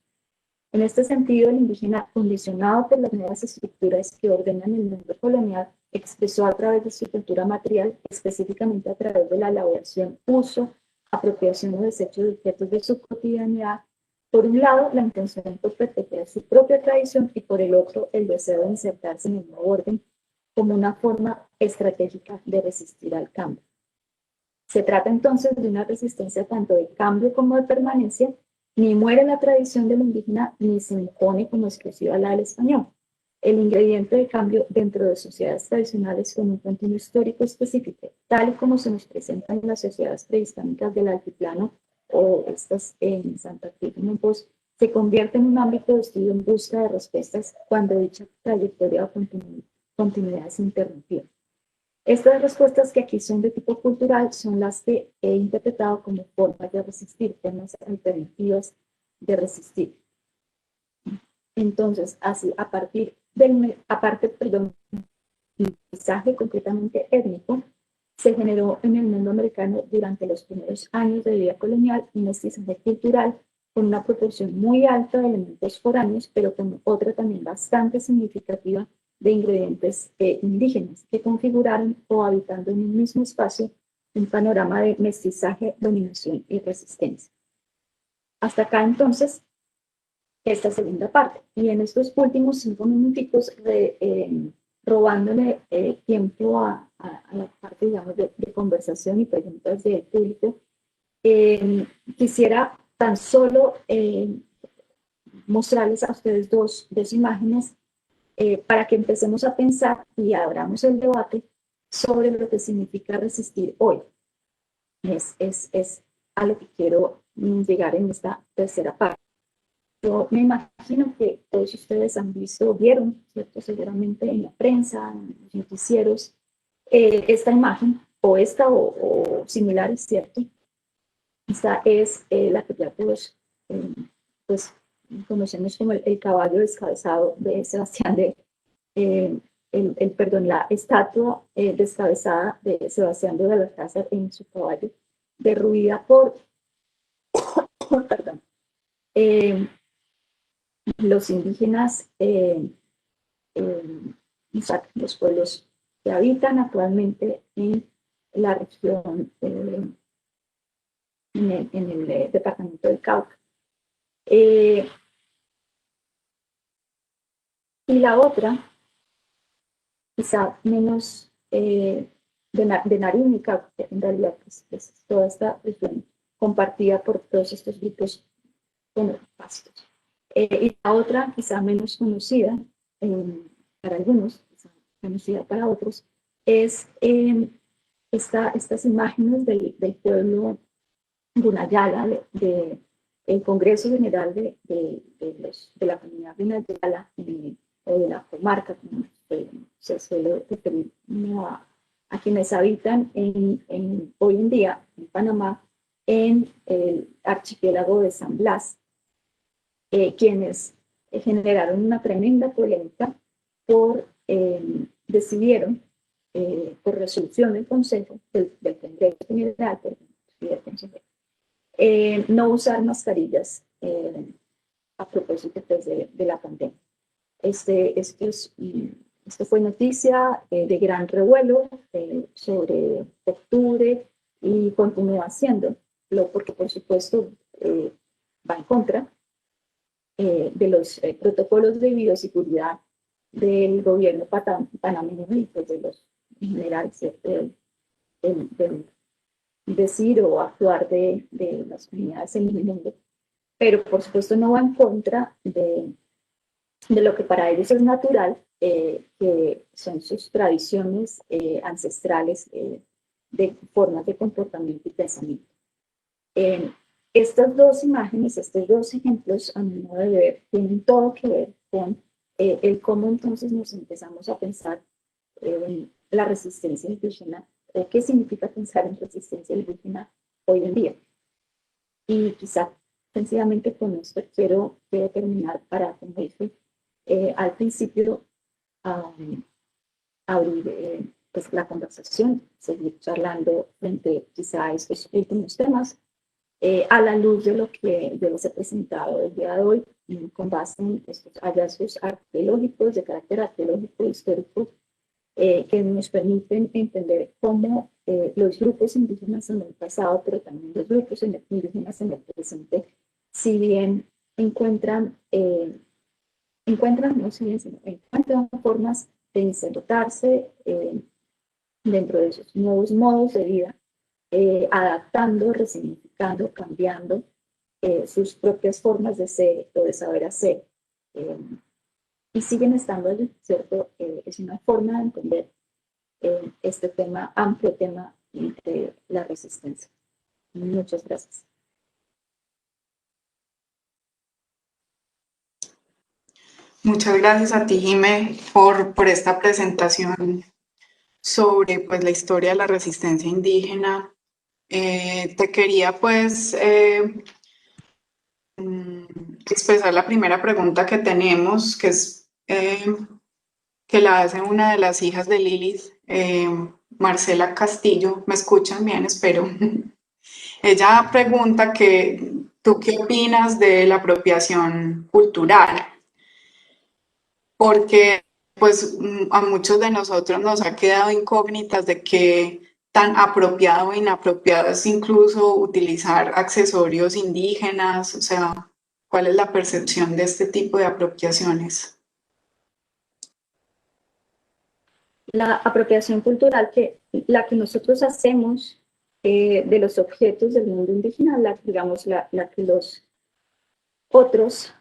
En este sentido, el indígena, condicionado por las nuevas estructuras que ordenan el mundo colonial, expresó a través de su cultura material, específicamente a través de la elaboración, uso, apropiación o desecho de objetos de su cotidianidad, por un lado, la intención por perpetuar su propia tradición y por el otro, el deseo de insertarse en el nuevo orden como una forma estratégica de resistir al cambio. Se trata entonces de una resistencia tanto de cambio como de permanencia. Ni muere la tradición del indígena, ni se impone como exclusiva la del español. El ingrediente de cambio dentro de sociedades tradicionales con un continuo histórico específico, tal y como se nos presentan en las sociedades prehispánicas del altiplano o estas en Santa Cruz de Monpós, se convierte en un ámbito de estudio en busca de respuestas cuando dicha trayectoria o continuidad es interrumpida. Estas respuestas, que aquí son de tipo cultural, son las que he interpretado como formas de resistir, formas alternativas de resistir. Entonces, así, aparte del mensaje completamente étnico, se generó en el mundo americano durante los primeros años de vida colonial un mestizaje cultural con una proporción muy alta de elementos foráneos, pero con otra también bastante significativa de ingredientes indígenas que configuraron o habitando en un mismo espacio un panorama de mestizaje, dominación y resistencia. Hasta acá entonces esta segunda parte. Y en estos últimos 5 minuticos, robándole tiempo a la parte, digamos, de conversación y preguntas del público, quisiera tan solo mostrarles a ustedes dos imágenes para que empecemos a pensar y abramos el debate sobre lo que significa resistir hoy. Es a lo que quiero llegar en esta tercera parte. Yo me imagino que todos ustedes han visto, vieron, ¿cierto?, seguramente en la prensa, en los noticieros, esta imagen, o esta o similares, ¿cierto? Esta es la que ya todos pues, conocemos como el caballo descabezado de Sebastián la estatua descabezada de Sebastián de Belalcázar en su caballo, derruida por perdón, los indígenas, los pueblos que habitan actualmente en la región, en el departamento del Cauca. Y la otra, quizá menos de Nariño y Cauca, en realidad es toda esta región compartida por todos estos grupos como pastos. Y la otra, quizá menos conocida para algunos, quizá conocida para otros, es estas imágenes del pueblo Gunayala de el Congreso General de la Comunidad Rural de Ala, o de la comarca, como se suele referir a quienes habitan hoy en día en Panamá, en el archipiélago de San Blas, quienes generaron una tremenda polémica decidieron, por resolución del Consejo, del Congreso General, del Consejo, no usar mascarillas a propósito pues, de la pandemia. Esto fue noticia de gran revuelo sobre octubre y continúa haciéndolo, porque por supuesto va en contra de los protocolos de bioseguridad del gobierno panameño y pues, de los generales del decir o actuar de las comunidades en el mundo, pero por supuesto no va en contra de lo que para ellos es natural, que son sus tradiciones ancestrales de formas de comportamiento y pensamiento. Estas dos imágenes, estos dos ejemplos, a mi modo de ver, tienen todo que ver con el cómo entonces nos empezamos a pensar en la resistencia indígena, o qué significa pensar en resistencia indígena hoy en día. Y quizá sencillamente con esto quiero terminar para, como dije al principio, abrir pues, la conversación, seguir charlando frente quizá a estos últimos temas, a la luz de lo que les he presentado el día de hoy, con base en estos hallazgos arqueológicos, de carácter arqueológico e histórico, que nos permiten entender cómo los grupos indígenas en el pasado, pero también los grupos indígenas en el presente, si bien encuentran formas de insertarse dentro de esos nuevos modos de vida, adaptando, resignificando, cambiando sus propias formas de ser o de saber hacer. Y siguen estando allí, ¿cierto? Es una forma de entender este tema, amplio tema de la resistencia. Muchas gracias. Muchas gracias a ti, Jimé, por esta presentación sobre pues, la historia de la resistencia indígena. Te quería pues expresar la primera pregunta que tenemos, que es que la hace una de las hijas de Lilith, Marcela Castillo. ¿Me escuchan bien? Espero. Ella pregunta que tú qué opinas de la apropiación cultural, porque pues a muchos de nosotros nos ha quedado incógnitas de qué tan apropiado o inapropiado es incluso utilizar accesorios indígenas, o sea, ¿cuál es la percepción de este tipo de apropiaciones? La apropiación cultural, la que nosotros hacemos de los objetos del mundo indígena, digamos, la que los otros,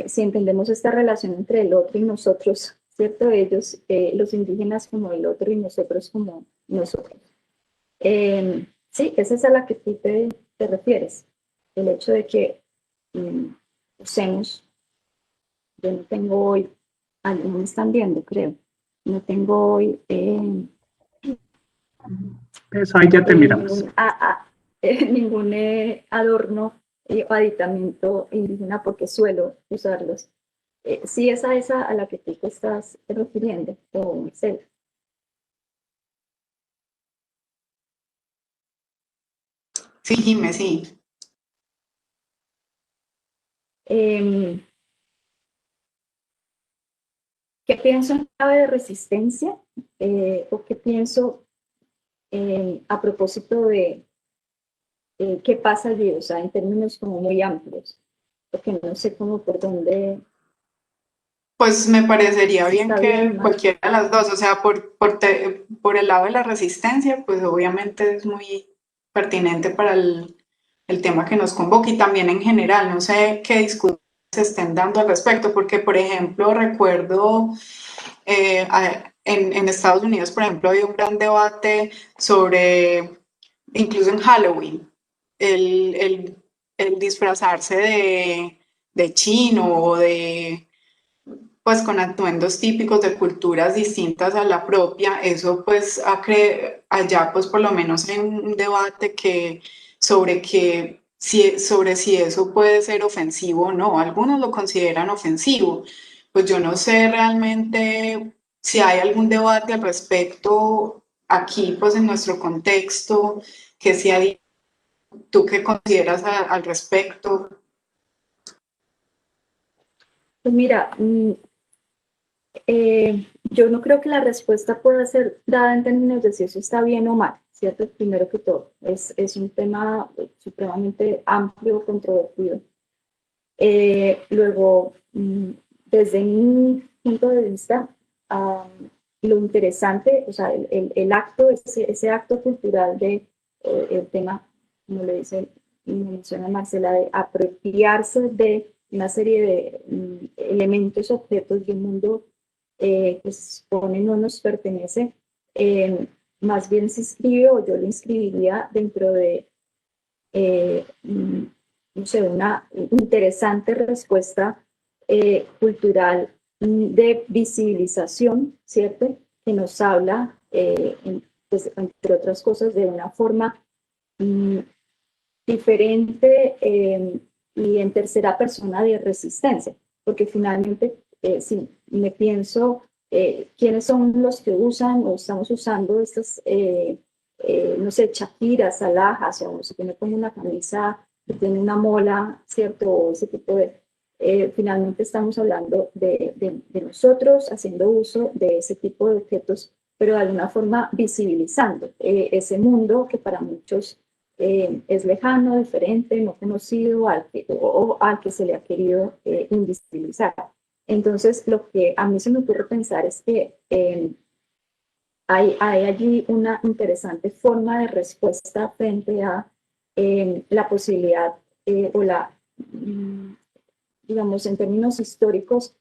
si entendemos esta relación entre el otro y nosotros, ¿cierto? Ellos, los indígenas como el otro y nosotros como nosotros. Sí, esa es a la que tú te refieres. El hecho de que usemos, yo no tengo hoy, algunos me están viendo, creo, no tengo hoy Eso, ahí ya te miramos. ningún adorno o aditamento indígena porque suelo usarlos. Sí, esa a la que tú te estás refiriendo, o Marcela. Sí, Jimé, sí. ¿Qué pienso en clave de resistencia? ¿O qué pienso a propósito de qué pasa allí? O sea, en términos como muy amplios, porque no sé cómo por dónde. Pues me parecería bien Está que bien, cualquiera de las dos, o sea, por el lado de la resistencia, pues obviamente es muy pertinente para el tema que nos convoca y también en general, no sé qué discusiones se estén dando al respecto, porque por ejemplo recuerdo en Estados Unidos, por ejemplo, había un gran debate sobre, incluso en Halloween, el el disfrazarse de chino o pues con atuendos típicos de culturas distintas a la propia, eso pues allá pues por lo menos hay un debate sobre sobre si eso puede ser ofensivo o no. Algunos lo consideran ofensivo. Pues yo no sé realmente si hay algún debate al respecto aquí pues en nuestro contexto, que si hay, ¿tú qué consideras al respecto? Pues mira, yo no creo que la respuesta pueda ser dada en términos de si eso está bien o mal, ¿cierto? Primero que todo, es un tema supremamente amplio, controvertido. Luego, desde mi punto de vista, lo interesante, o sea, el acto, ese acto cultural de el tema, como le dice, me menciona Marcela, de apropiarse de una serie de elementos, objetos de un mundo que se supone no nos pertenece, más bien se inscribe, o yo lo inscribiría dentro de no sé, una interesante respuesta cultural de visibilización, ¿cierto? Que nos habla, pues, entre otras cosas, de una forma diferente y en tercera persona de resistencia, porque finalmente, si me pienso, ¿quiénes son los que usan o estamos usando estas, no sé, chaquiras, alhajas, o si tiene como una camisa que tiene una mola, ¿cierto? O ese tipo de... finalmente estamos hablando de nosotros haciendo uso de ese tipo de objetos, pero de alguna forma visibilizando ese mundo que para muchos es lejano, diferente, no conocido, al que se le ha querido invisibilizar. Entonces, lo que a mí se me ocurre pensar es que hay allí una interesante forma de respuesta frente a la posibilidad o la, digamos, en términos históricos,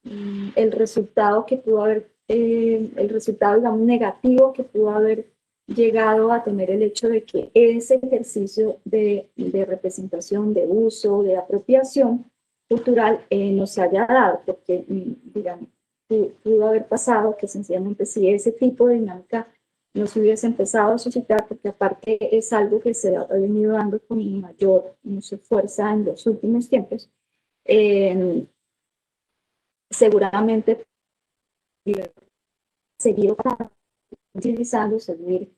el resultado que pudo haber, el resultado, digamos, negativo que pudo haber llegado a tener el hecho de que ese ejercicio de representación, de uso, de apropiación cultural no se haya dado, porque, digamos, pudo haber pasado que sencillamente si ese tipo de dinámica no se hubiese empezado a suscitar, porque aparte es algo que se ha venido dando con mayor, no sé, fuerza en los últimos tiempos, seguramente seguir utilizando, seguir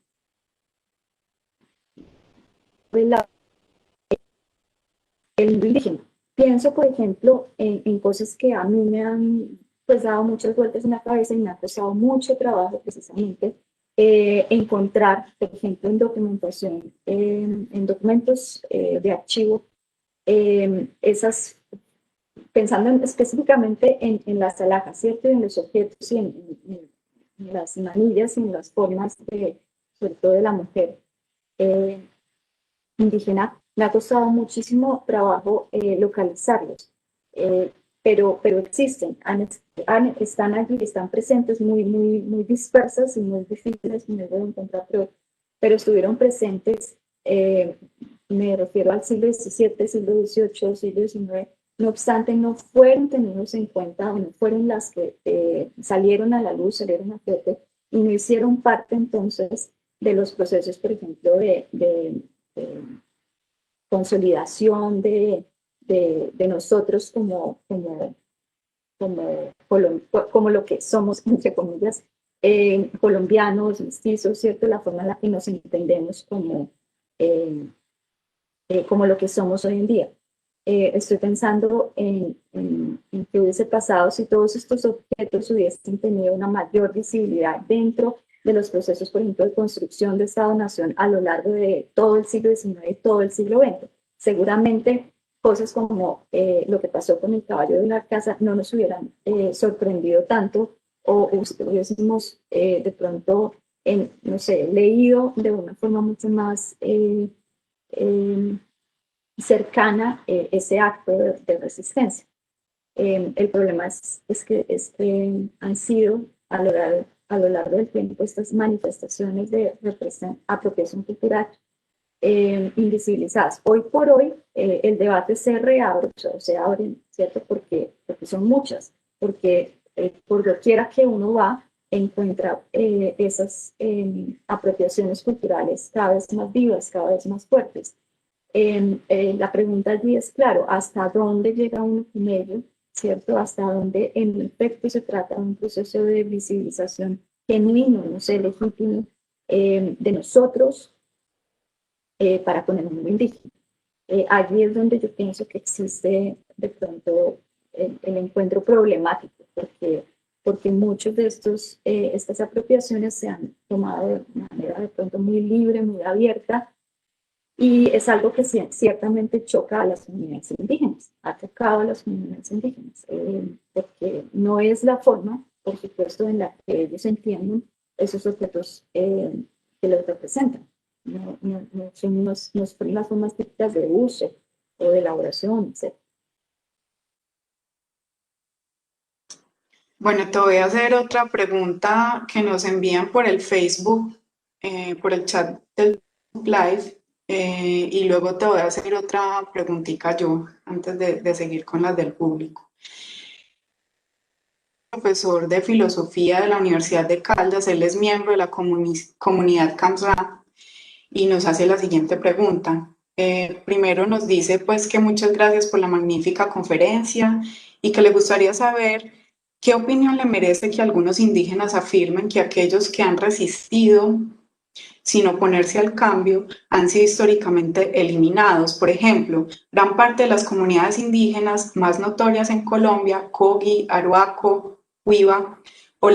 el indígena. Pienso, por ejemplo, en cosas que a mí me han pues dado muchas vueltas en la cabeza y me ha costado mucho trabajo precisamente encontrar, por ejemplo, en documentación, en documentos de archivo, esas, pensando específicamente en las alhajas, ¿cierto? Y en los objetos y en las manillas y en las formas, sobre todo de la mujer indígena, me ha costado muchísimo trabajo localizarlos, pero existen, están allí, están presentes, muy dispersas y muy difíciles de encontrar, pero estuvieron presentes, me refiero al siglo XVII, siglo XVIII, siglo XIX, no obstante, no fueron tenidos en cuenta, o no fueron las que salieron a la luz, salieron a flote, y no hicieron parte entonces de los procesos, por ejemplo, de consolidación de nosotros como lo que somos, entre comillas, colombianos, mestizos, ¿cierto? La forma en la que nos entendemos como lo que somos hoy en día. Estoy pensando en qué hubiese pasado si todos estos objetos hubiesen tenido una mayor visibilidad dentro de los procesos, por ejemplo, de construcción de Estado-Nación a lo largo de todo el siglo XIX y todo el siglo XX. Seguramente cosas como lo que pasó con el caballo de la casa no nos hubieran sorprendido tanto o hubiésemos de pronto, no sé, leído de una forma mucho más cercana ese acto de resistencia. El problema es que han sido a lo largo del tiempo estas manifestaciones de apropiación cultural invisibilizadas. Hoy por hoy el debate se reabre, o se abre, ¿cierto? Porque son muchas, porque por doquiera que uno va, encuentra esas apropiaciones culturales cada vez más vivas, cada vez más fuertes. La pregunta allí es, claro, ¿hasta dónde llega uno con ello? ¿Cierto? Hasta dónde en efecto se trata de un proceso de visibilización genuino, no sé, legítimo, de nosotros para con el mundo indígena. Allí es donde yo pienso que existe de pronto el encuentro problemático, porque muchos de estas apropiaciones se han tomado de manera de pronto muy libre, muy abierta, y es algo que ciertamente choca a las comunidades indígenas, ha tocado a las comunidades indígenas, porque no es la forma, por supuesto, en la que ellos entienden esos objetos que los representan. No son las formas típicas de uso o de elaboración, etc. Bueno, te voy a hacer otra pregunta que nos envían por el Facebook, por el chat del Live, y luego te voy a hacer otra preguntita yo, antes de seguir con las del público. Profesor de filosofía de la Universidad de Caldas, él es miembro de la comunidad Kamsra y nos hace la siguiente pregunta. Primero nos dice pues que muchas gracias por la magnífica conferencia y que le gustaría saber qué opinión le merece que algunos indígenas afirmen que aquellos que han resistido sin oponerse al cambio han sido históricamente eliminados. Por ejemplo, gran parte de las comunidades indígenas más notorias en Colombia, Cogi, Arhuaco, Huiva o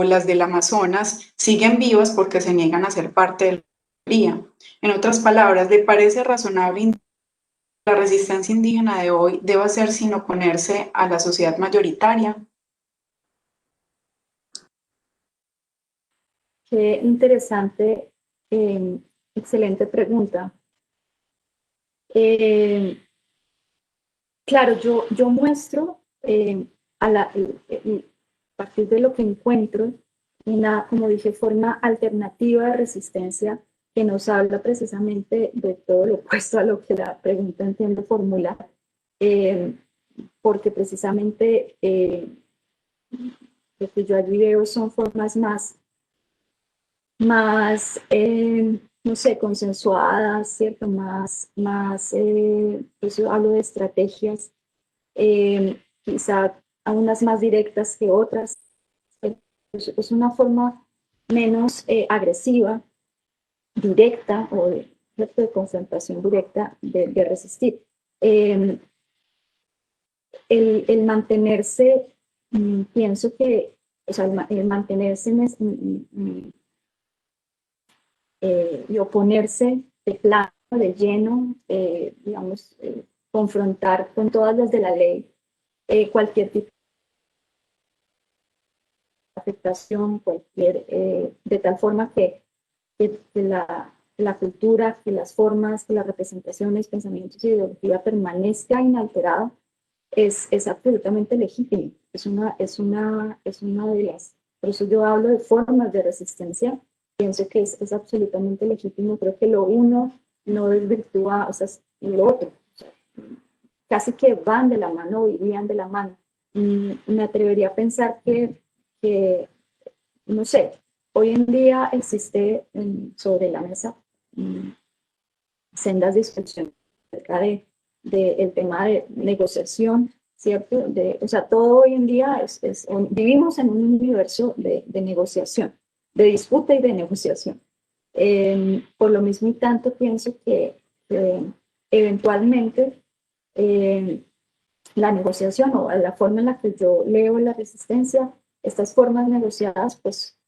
las del Amazonas, siguen vivas porque se niegan a ser parte de la mayoría. En otras palabras, ¿le parece razonable que la resistencia indígena de hoy deba ser sin oponerse a la sociedad mayoritaria? Qué interesante, excelente pregunta. Claro, yo muestro a partir de lo que encuentro una, como dije, forma alternativa de resistencia que nos habla precisamente de todo lo opuesto a lo que la pregunta entiende formular, porque precisamente lo que yo allí veo son formas más no sé, consensuadas, ¿cierto? Eso hablo de estrategias, quizá algunas más directas que otras. Es una forma menos agresiva, directa o de confrontación directa de resistir. El mantenerse, pienso que, o sea, el mantenerse y oponerse de plano, de lleno, digamos, confrontar con todas las de la ley cualquier tipo de afectación, de tal forma que la cultura, que las formas, que las representaciones, pensamientos y ideología permanezca inalterada, es absolutamente legítimo. Es una de las, por eso yo hablo de formas de resistencia. Pienso que es absolutamente legítimo. Creo que lo uno no desvirtúa, o sea, lo otro. O sea, casi que van de la mano o irían de la mano. Me atrevería a pensar que, no sé, hoy en día existe sobre la mesa sendas discusiones acerca del tema de negociación, ¿cierto? O sea, todo hoy en día vivimos en un universo de negociación, de disputa y de negociación. Por lo mismo y tanto pienso que eventualmente la negociación o la forma en la que yo leo la resistencia, estas formas negociadas pues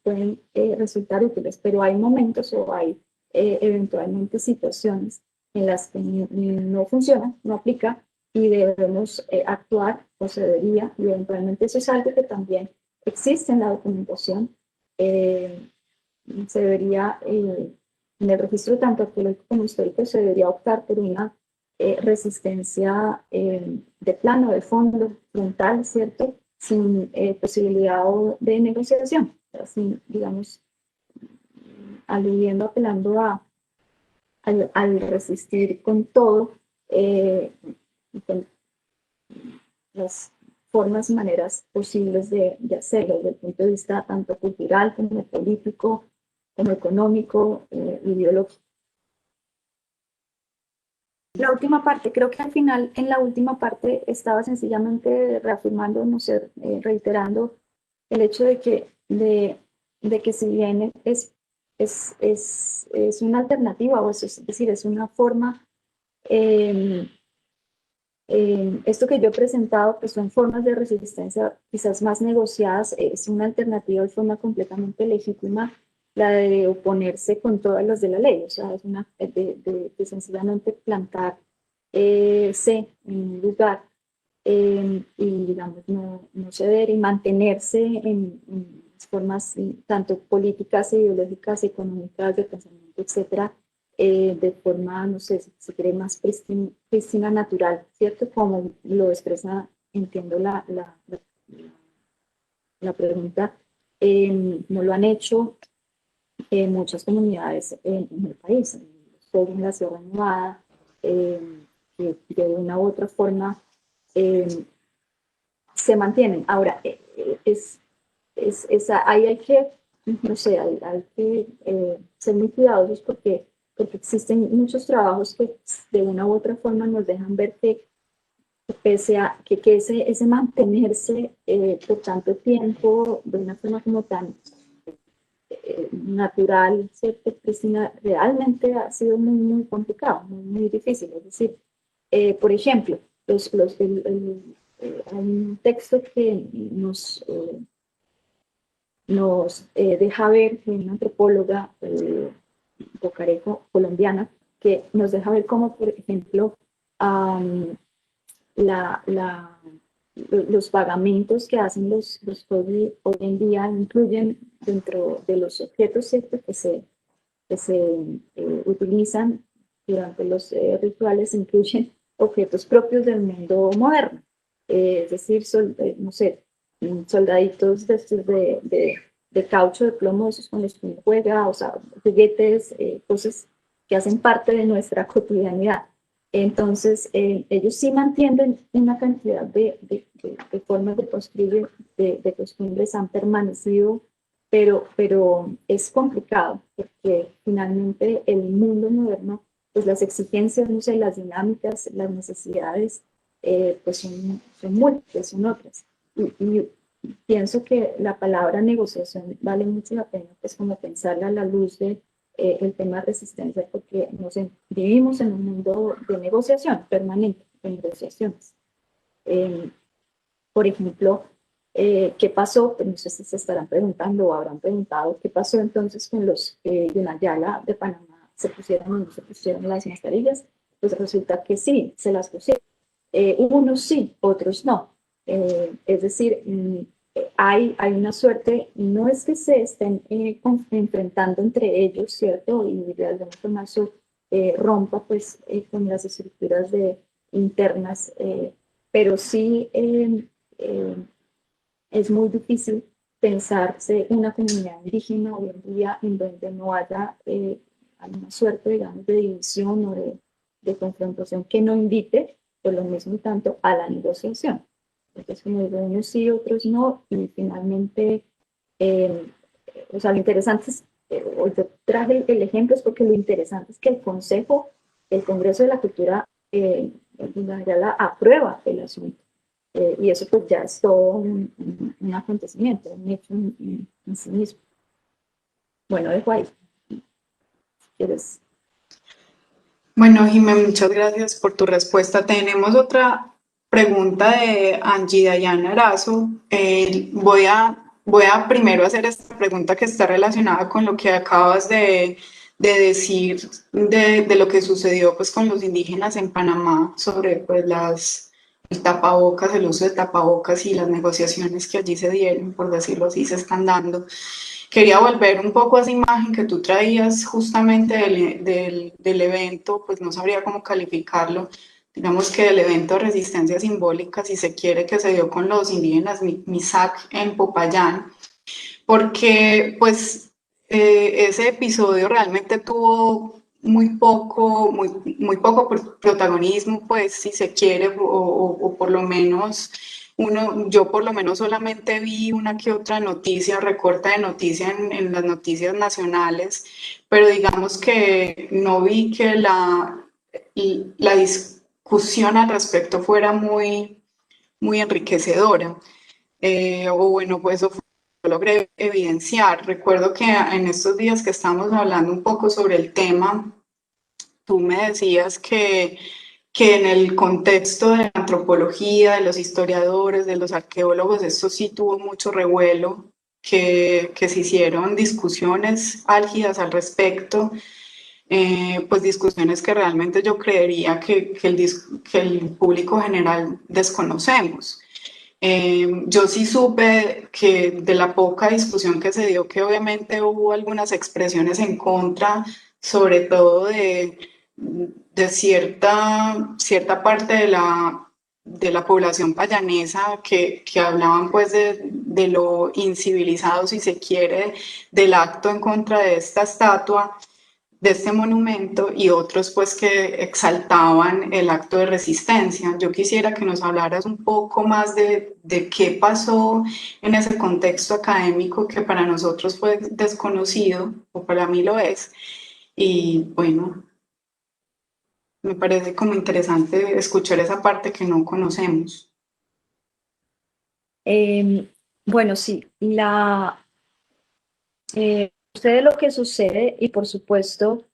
pueden resultar útiles, pero hay momentos o hay eventualmente situaciones en las que no funciona, no aplica y debemos actuar o se debería, y eventualmente eso es algo que también existe en la documentación, se debería, en el registro tanto arqueológico como histórico, se debería optar por una resistencia de plano, de fondo, frontal, ¿cierto? Sin posibilidad de negociación, sin, digamos, aludiendo, apelando a al resistir con todo, con las formas y maneras posibles de hacerlo desde el punto de vista tanto cultural como político, como económico, ideológico. La última parte, creo que al final, en la última parte, estaba sencillamente reafirmando, no sé, reiterando el hecho de que si bien es una alternativa, o es decir, es una forma, esto que yo he presentado, pues son formas de resistencia quizás más negociadas, es una alternativa de forma completamente legítima, la de oponerse con todas las de la ley, o sea, es una de sencillamente plantarse en un lugar y, digamos, no ceder y mantenerse en formas tanto políticas, ideológicas, económicas, de pensamiento, etcétera, de forma, no sé, si se cree más prístina, natural, ¿cierto? Como lo expresa, entiendo la pregunta, no lo han hecho muchas comunidades en el país, en la Sierra Nevada, que de una u otra forma se mantienen. Ahora, ahí hay que, no sé, hay que ser muy cuidadosos porque existen muchos trabajos que de una u otra forma nos dejan ver que pese a que ese mantenerse por tanto tiempo de una forma como tan natural, ¿cierto? Cristina, realmente ha sido muy, muy complicado, muy, muy difícil. Es decir, por ejemplo, hay un texto que nos deja ver, una antropóloga bocarejo colombiana, que nos deja ver cómo, por ejemplo, los pagamentos que hacen los hoy en día incluyen dentro de los objetos, ¿cierto? que se utilizan durante los rituales, incluyen objetos propios del mundo moderno, es decir, no sé, soldaditos de caucho, de plomo, esos con los que uno juega, o sea, juguetes, cosas que hacen parte de nuestra cotidianidad. Entonces, ellos sí mantienen una cantidad de formas de construir, de costumbres, han permanecido, pero es complicado porque finalmente el mundo moderno, pues las exigencias, no sé, las dinámicas, las necesidades, pues son múltiples, son otras. Y pienso que la palabra negociación vale mucho la pena, pues como pensarla a la luz de el tema de resistencia, porque vivimos en un mundo de negociación permanente, de negociaciones. Por ejemplo, ¿qué pasó? Pues no sé si se estarán preguntando o habrán preguntado, ¿qué pasó entonces con los Yunayala de Panamá? ¿Se pusieron o no se pusieron las mascarillas? Pues resulta que sí, se las pusieron. Unos sí, otros no. Es decir, hay una suerte, no es que se estén enfrentando entre ellos, ¿cierto? Y de alguna forma eso rompa pues con las estructuras internas, pero sí es muy difícil pensarse una comunidad indígena hoy en día en donde no haya alguna suerte, digamos, de división o de confrontación que no invite, por lo mismo tanto, a la negociación. Entonces, como digo, unos sí, otros no, y finalmente, o sea, lo interesante es, yo traje el ejemplo es porque lo interesante es que el Congreso de la Cultura ya la aprueba el asunto. Y eso pues ya es todo un acontecimiento, un hecho en sí mismo. Bueno, dejo ahí. Si quieres. Bueno, Jimé, muchas gracias por tu respuesta. Tenemos otra pregunta de Angie Dayana Arazo. Voy a primero hacer esta pregunta que está relacionada con lo que acabas de decir de lo que sucedió pues, con los indígenas en Panamá sobre pues, el tapabocas, el uso de tapabocas y las negociaciones que allí se dieron, por decirlo así, se están dando. Quería volver un poco a esa imagen que tú traías justamente del evento, pues no sabría cómo calificarlo, digamos que del evento de resistencia simbólica, si se quiere, que se dio con los indígenas Misak en Popayán, porque pues ese episodio realmente tuvo muy poco protagonismo, pues si se quiere, o por lo menos yo por lo menos solamente vi una que otra noticia, recorte de noticia en las noticias nacionales, pero digamos que no vi que la discusión al respecto fuera muy enriquecedora. O bueno, pues eso lo logré evidenciar. Recuerdo que en estos días que estamos hablando un poco sobre el tema, tú me decías que en el contexto de la antropología, de los historiadores, de los arqueólogos, esto sí tuvo mucho revuelo, que se hicieron discusiones álgidas al respecto, pues discusiones que realmente yo creería que el público general desconocemos. Yo sí supe que de la poca discusión que se dio, que obviamente hubo algunas expresiones en contra, sobre todo de cierta parte de la población payanesa que hablaban pues de lo incivilizado, si se quiere, del acto en contra de esta estatua, de este monumento, y otros pues que exaltaban el acto de resistencia. Yo quisiera que nos hablaras un poco más de qué pasó en ese contexto académico que para nosotros fue desconocido, o para mí lo es, y bueno, me parece como interesante escuchar esa parte que no conocemos. Bueno, sí, sucede lo que sucede y por supuesto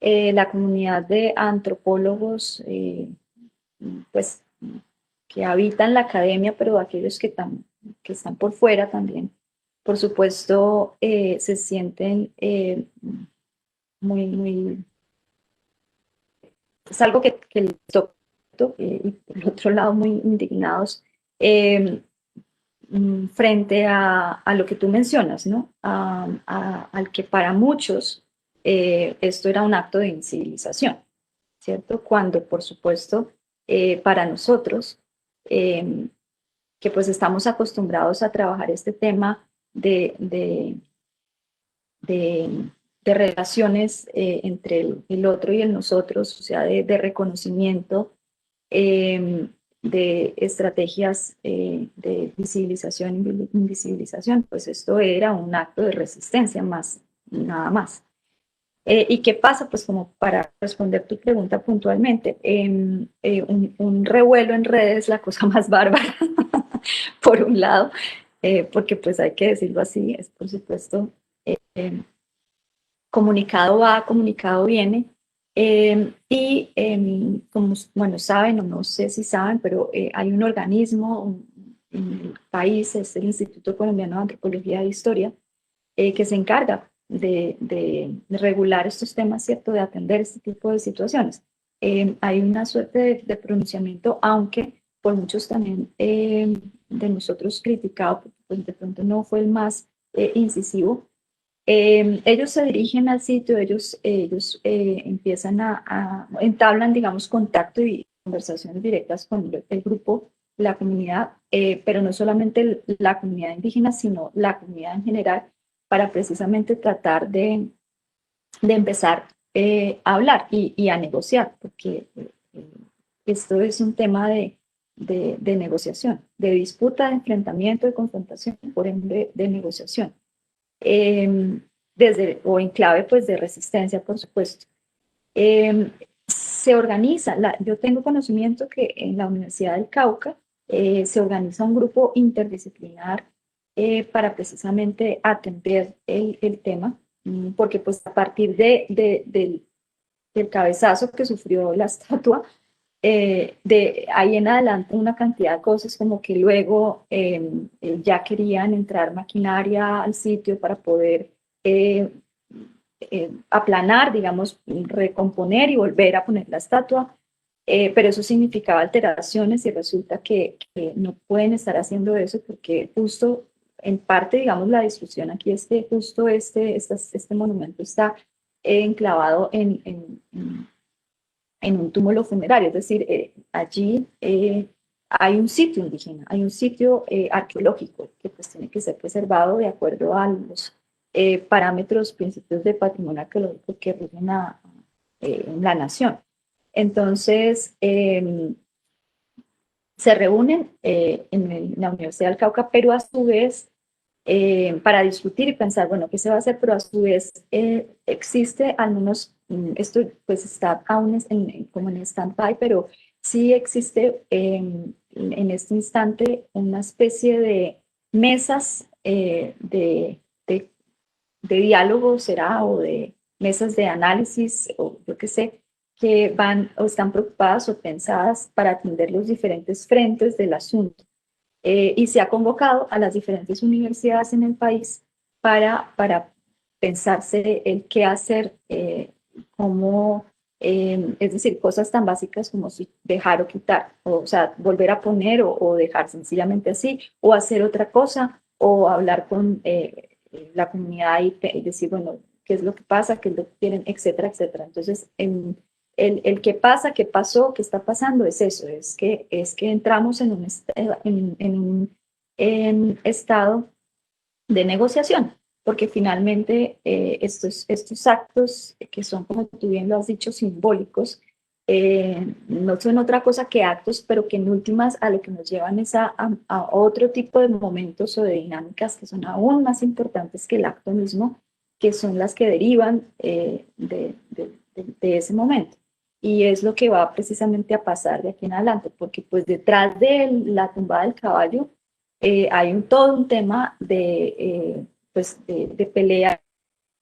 la comunidad de antropólogos pues que habitan la academia, pero aquellos que están por fuera también, por supuesto se sienten muy, es algo que les toca, y por otro lado muy indignados frente a lo que tú mencionas, ¿no? Al que para muchos esto era un acto de incivilización, ¿cierto? Cuando, por supuesto, para nosotros, que pues estamos acostumbrados a trabajar este tema de relaciones entre el otro y el nosotros, o sea, de reconocimiento, de estrategias de visibilización y invisibilización, pues esto era un acto de resistencia más, nada más. ¿Y qué pasa? Pues como para responder tu pregunta puntualmente, un revuelo en redes es la cosa más bárbara, por un lado, porque pues hay que decirlo así, es por supuesto, comunicado va, comunicado viene, como, bueno, saben o no sé si saben, pero hay un organismo en el país, es el Instituto Colombiano de Antropología e Historia, que se encarga de regular estos temas, ¿cierto? De atender este tipo de situaciones. Hay una suerte de pronunciamiento, aunque por muchos también de nosotros criticado, porque pues, de pronto no fue el más incisivo. Ellos se dirigen al sitio, ellos empiezan entablan, digamos, contacto y conversaciones directas con el grupo, la comunidad, pero no solamente la comunidad indígena, sino la comunidad en general, para precisamente tratar de empezar a hablar y a negociar, porque esto es un tema de negociación, de disputa, de enfrentamiento, de confrontación, por ende de negociación. O en clave pues de resistencia, por supuesto. Se organiza, yo tengo conocimiento que en la Universidad del Cauca se organiza un grupo interdisciplinar para precisamente atender el tema, porque pues a partir del cabezazo que sufrió la estatua, de ahí en adelante una cantidad de cosas como que luego ya querían entrar maquinaria al sitio para poder aplanar, digamos, recomponer y volver a poner la estatua, pero eso significaba alteraciones y resulta que no pueden estar haciendo eso porque justo en parte, digamos, la discusión aquí es que justo este monumento está enclavado en un túmulo funerario, es decir, allí hay un sitio indígena, hay un sitio arqueológico que pues tiene que ser preservado de acuerdo a los parámetros, principios de patrimonio arqueológico que rigen en la nación. Entonces, se reúnen en la Universidad del Cauca, pero a su vez, para discutir y pensar, bueno, ¿qué se va a hacer? Pero a su vez existe, al menos, esto pues está aún como en stand-by, pero sí existe en este instante una especie de mesas de diálogo, será, o de mesas de análisis, o yo qué sé, que van o están preocupadas o pensadas para atender los diferentes frentes del asunto. Y se ha convocado a las diferentes universidades en el país para pensarse el qué hacer, cómo, es decir, cosas tan básicas como si dejar o quitar, o sea, volver a poner o dejar sencillamente así, o hacer otra cosa, o hablar con la comunidad y decir, bueno, qué es lo que pasa, qué es lo que quieren, etcétera, etcétera. Entonces, el qué pasa, qué pasó, qué está pasando es eso, es que entramos en un estado de negociación, porque finalmente estos actos que son, como tú bien lo has dicho, simbólicos, no son otra cosa que actos, pero que en últimas a lo que nos llevan es a otro tipo de momentos o de dinámicas que son aún más importantes que el acto mismo, que son las que derivan de ese momento. Y es lo que va precisamente a pasar de aquí en adelante, porque pues detrás de la tumbada del caballo hay todo un tema de pelea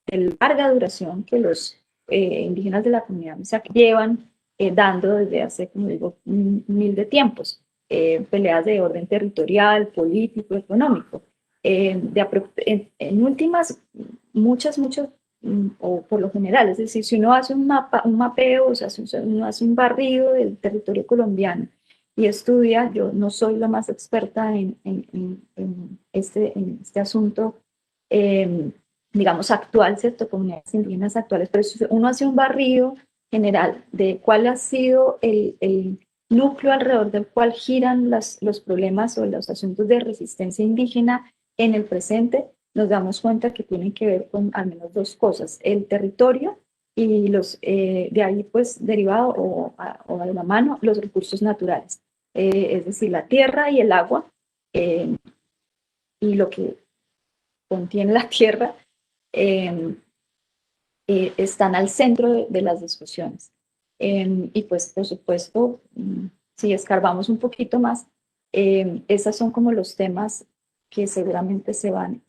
de larga duración que los indígenas de la comunidad Misak llevan dando desde hace, como digo, mil de tiempos. Peleas de orden territorial, político, económico. En últimas, muchas, o por lo general, es decir, si uno hace un mapeo, o sea, si uno hace un barrido del territorio colombiano y estudia, yo no soy la más experta en este asunto, digamos, actual, ¿cierto? Comunidades indígenas actuales, pero si uno hace un barrido general de cuál ha sido el núcleo alrededor del cual giran los problemas o los asuntos de resistencia indígena en el presente, nos damos cuenta que tienen que ver con al menos dos cosas: el territorio y de ahí pues derivado o de la mano los recursos naturales, es decir, la tierra y el agua, y lo que contiene la tierra, están al centro de las discusiones. Y pues por supuesto, si escarbamos un poquito más, esos son como los temas que seguramente se van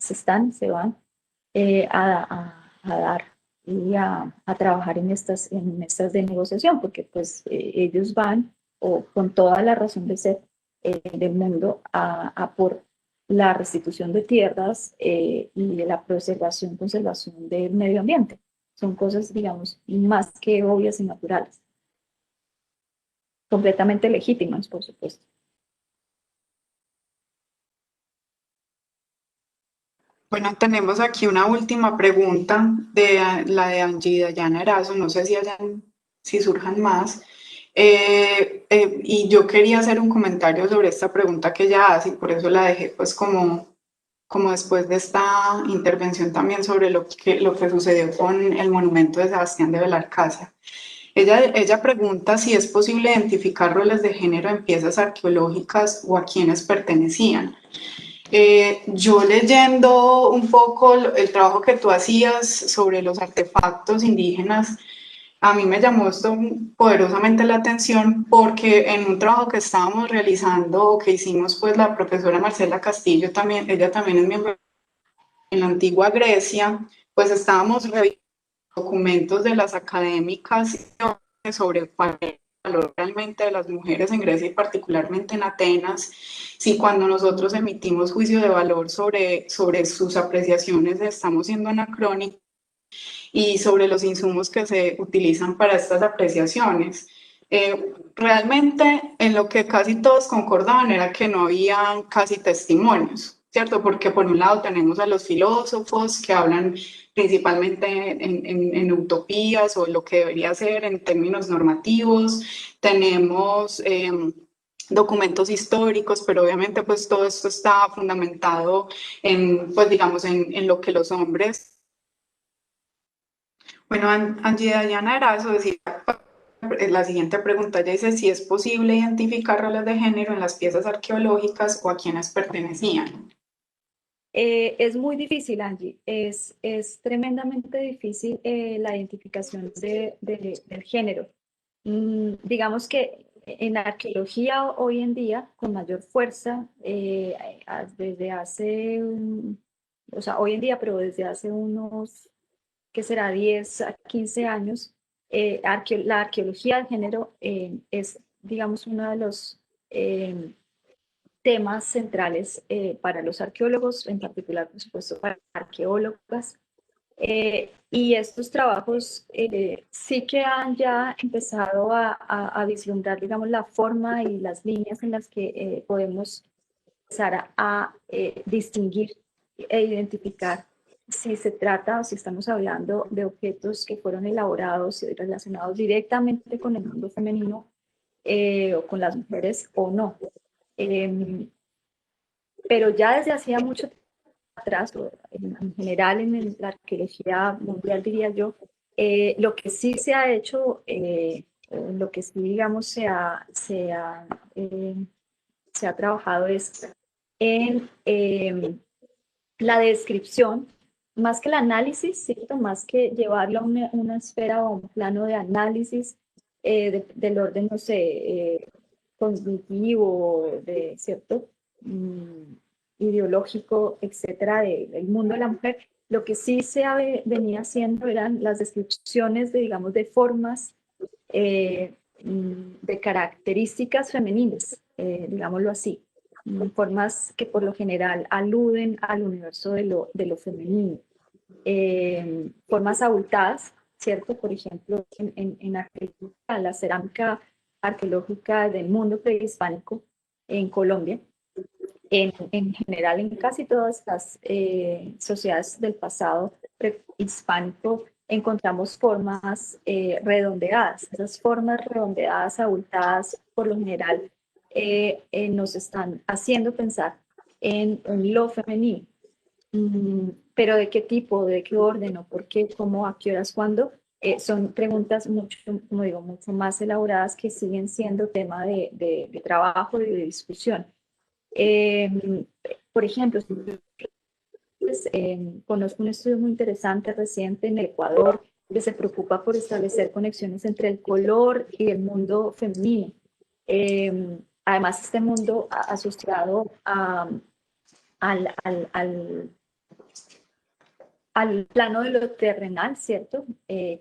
a dar y a trabajar en estas de negociación, porque pues ellos van, o con toda la razón de ser del mundo, a por la restitución de tierras y de la conservación del medio ambiente. Son cosas, digamos, más que obvias y naturales, completamente legítimas, por supuesto. Bueno, tenemos aquí una última pregunta de la de Angie Dayana Erazo, no sé si surjan más. Y yo quería hacer un comentario sobre esta pregunta que ella hace, y por eso la dejé pues como después de esta intervención también sobre lo que sucedió con el monumento de Sebastián de Belalcázar. Ella pregunta si es posible identificar roles de género en piezas arqueológicas o a quienes pertenecían. Yo leyendo un poco el trabajo que tú hacías sobre los artefactos indígenas, a mí me llamó esto poderosamente la atención porque en un trabajo que estábamos realizando o que hicimos pues la profesora Marcela Castillo, ella también es miembro en la antigua Grecia, pues estábamos revisando documentos de las académicas sobre cuál era el valor realmente de las mujeres en Grecia y particularmente en Atenas, si cuando nosotros emitimos juicio de valor sobre sus apreciaciones estamos siendo anacrónicos, y sobre los insumos que se utilizan para estas apreciaciones. Realmente en lo que casi todos concordaban era que no había casi testimonios, ¿cierto? Porque por un lado tenemos a los filósofos que hablan principalmente en utopías o lo que debería ser en términos normativos, tenemos documentos históricos, pero obviamente pues todo esto está fundamentado en, pues digamos, en lo que los hombres Bueno, Angie Dayana Erazo decía, la siguiente pregunta, ella dice si es posible identificar roles de género en las piezas arqueológicas o a quienes pertenecían. Es muy difícil, Angie, es tremendamente difícil la identificación del género. Digamos que en arqueología hoy en día, con mayor fuerza, desde hace, o sea, hoy en día, pero desde hace unos, ¿qué será? 10 a 15 años, la arqueología de género es, digamos, uno de los temas centrales para los arqueólogos, en particular, por supuesto, para arqueólogas. Y estos trabajos sí que han ya empezado a vislumbrar, digamos, la forma y las líneas en las que podemos empezar a distinguir e identificar si se trata o si estamos hablando de objetos que fueron elaborados y relacionados directamente con el mundo femenino o con las mujeres o no. Pero ya desde hacía mucho tiempo atrás, en general en la arqueología mundial, diría yo, lo que sí se ha hecho, lo que sí, digamos, se ha trabajado es en la descripción, más que el análisis, ¿cierto? Más que llevarlo a una esfera o a un plano de análisis del orden, no sé, cognitivo, ¿cierto? Ideológico, etcétera, del mundo de la mujer. Lo que sí venía haciendo eran las descripciones de, digamos, de formas, de características femeninas, digámoslo así, formas que por lo general aluden al universo de lo femenino. Formas abultadas, ¿cierto? Por ejemplo, la cerámica arqueológica del mundo prehispánico en Colombia, en general en casi todas las sociedades del pasado prehispánico encontramos formas redondeadas. Esas formas redondeadas, abultadas, por lo general nos están haciendo pensar en lo femenino. Pero ¿de qué tipo, de qué orden, o por qué, cómo, a qué horas, cuándo? Son preguntas mucho, como digo, mucho más elaboradas que siguen siendo tema de trabajo y de discusión. Por ejemplo, conozco un estudio muy interesante reciente en Ecuador que se preocupa por establecer conexiones entre el color y el mundo femenino. Además, este mundo asociado al plano de lo terrenal, ¿cierto?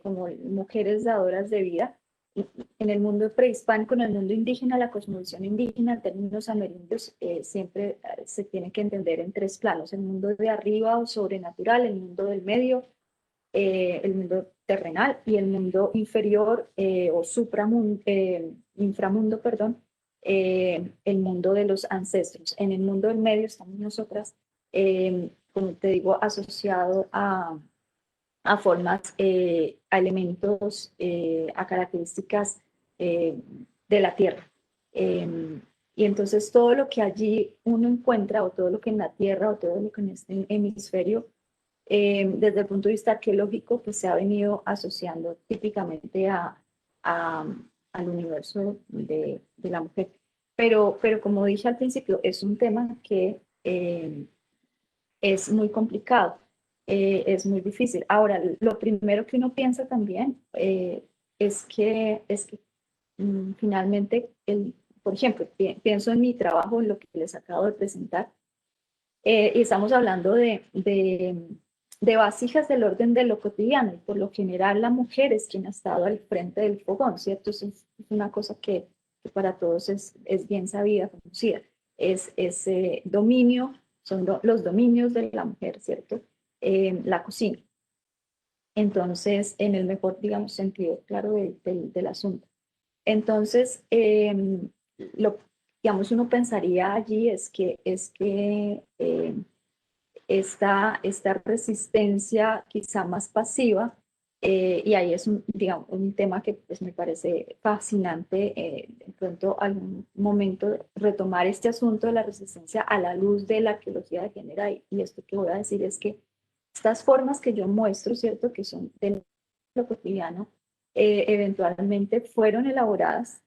Como mujeres dadoras de vida. En el mundo prehispánico, en el mundo indígena, la cosmovisión indígena, en términos amerindios, siempre se tiene que entender en tres planos: el mundo de arriba o sobrenatural, el mundo del medio, el mundo terrenal, y el mundo inferior o inframundo, perdón, el mundo de los ancestros. En el mundo del medio estamos nosotras, como te digo, asociado a formas, a elementos, a características de la Tierra. Y entonces todo lo que allí uno encuentra, o todo lo que en la Tierra, o todo lo que en este hemisferio, desde el punto de vista arqueológico, pues se ha venido asociando típicamente al universo de la mujer. Pero como dije al principio, es un tema que es muy complicado, es muy difícil. Ahora, lo primero que uno piensa también es que finalmente, por ejemplo, pienso en mi trabajo, en lo que les acabo de presentar, y estamos hablando de vasijas del orden de lo cotidiano, y por lo general la mujer es quien ha estado al frente del fogón, ¿cierto? Eso es una cosa que para todos es bien sabida, conocida. Es ese dominio, son los dominios de la mujer, ¿cierto? La cocina. Entonces, en el mejor, digamos, sentido, claro, del asunto. Entonces, lo, digamos, uno pensaría allí es que esta resistencia quizá más pasiva, y ahí es digamos, un tema que pues, me parece fascinante, de pronto algún momento retomar este asunto de la resistencia a la luz de la arqueología de género, y esto que voy a decir es que estas formas que yo muestro, ¿cierto? Que son lo cotidiano, eventualmente fueron elaboradas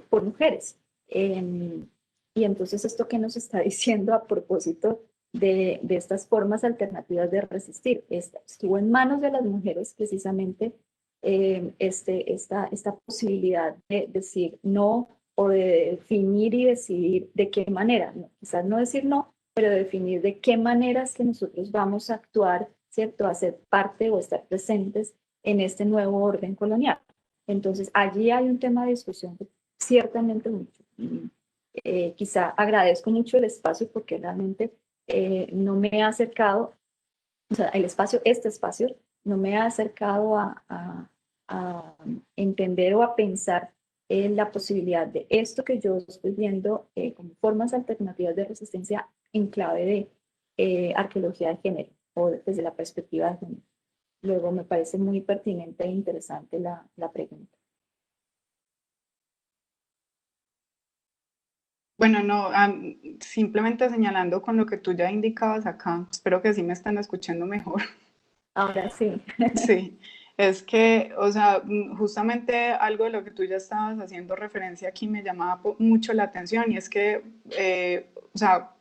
por mujeres. Y entonces, ¿esto qué nos está diciendo a propósito de estas formas alternativas de resistir? Estuvo en manos de las mujeres precisamente esta posibilidad de decir no, o de definir y decidir de qué manera, ¿no? Quizás no decir no, pero definir de qué maneras que nosotros vamos a actuar, ¿cierto? A ser parte o estar presentes en este nuevo orden colonial. Entonces, allí hay un tema de discusión ciertamente mucho. Quizá agradezco mucho el espacio porque realmente no me he acercado, o sea, este espacio, no me ha acercado a entender o a pensar en la posibilidad de esto que yo estoy viendo como formas alternativas de resistencia en clave de arqueología de género o desde la perspectiva de género. Luego me parece muy pertinente e interesante la pregunta. Bueno, no, simplemente señalando con lo que tú ya indicabas acá, espero que sí me están escuchando mejor. Ahora sí. Sí, es que, o sea, justamente algo de lo que tú ya estabas haciendo referencia aquí me llamaba mucho la atención y es que, o sea,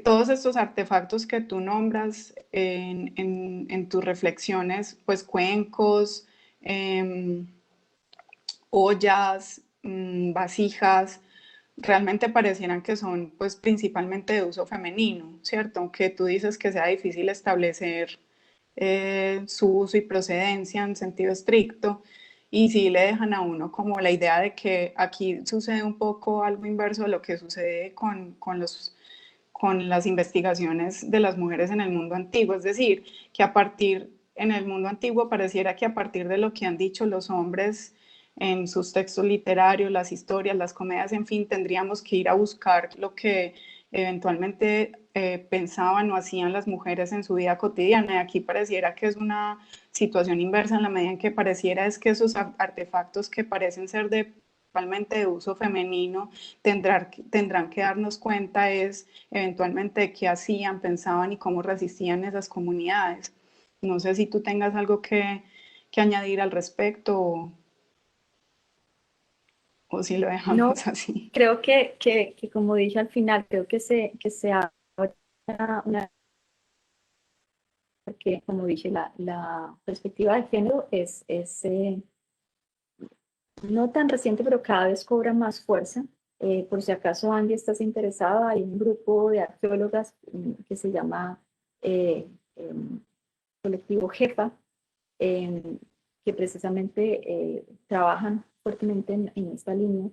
todos estos artefactos que tú nombras en tus reflexiones, pues cuencos, ollas, vasijas, realmente parecieran que son pues principalmente de uso femenino, ¿cierto? Aunque tú dices que sea difícil establecer su uso y procedencia en sentido estricto, y sí le dejan a uno como la idea de que aquí sucede un poco algo inverso de lo que sucede con las investigaciones de las mujeres en el mundo antiguo, es decir, que en el mundo antiguo pareciera que a partir de lo que han dicho los hombres en sus textos literarios, las historias, las comedias, en fin, tendríamos que ir a buscar lo que eventualmente pensaban o hacían las mujeres en su vida cotidiana. Y aquí pareciera que es una situación inversa en la medida en que pareciera es que esos artefactos que parecen ser principalmente de uso femenino tendrán que darnos cuenta es eventualmente de qué hacían, pensaban y cómo resistían esas comunidades. No sé si tú tengas algo que añadir al respecto o si lo dejamos No, así. creo que como dije al final, creo que se abre una, porque como dije, la perspectiva de género es no tan reciente, pero cada vez cobra más fuerza. Por si acaso, Andy, estás interesada, hay un grupo de arqueólogas que se llama Colectivo JEPA, que precisamente trabajan fuertemente en esta línea.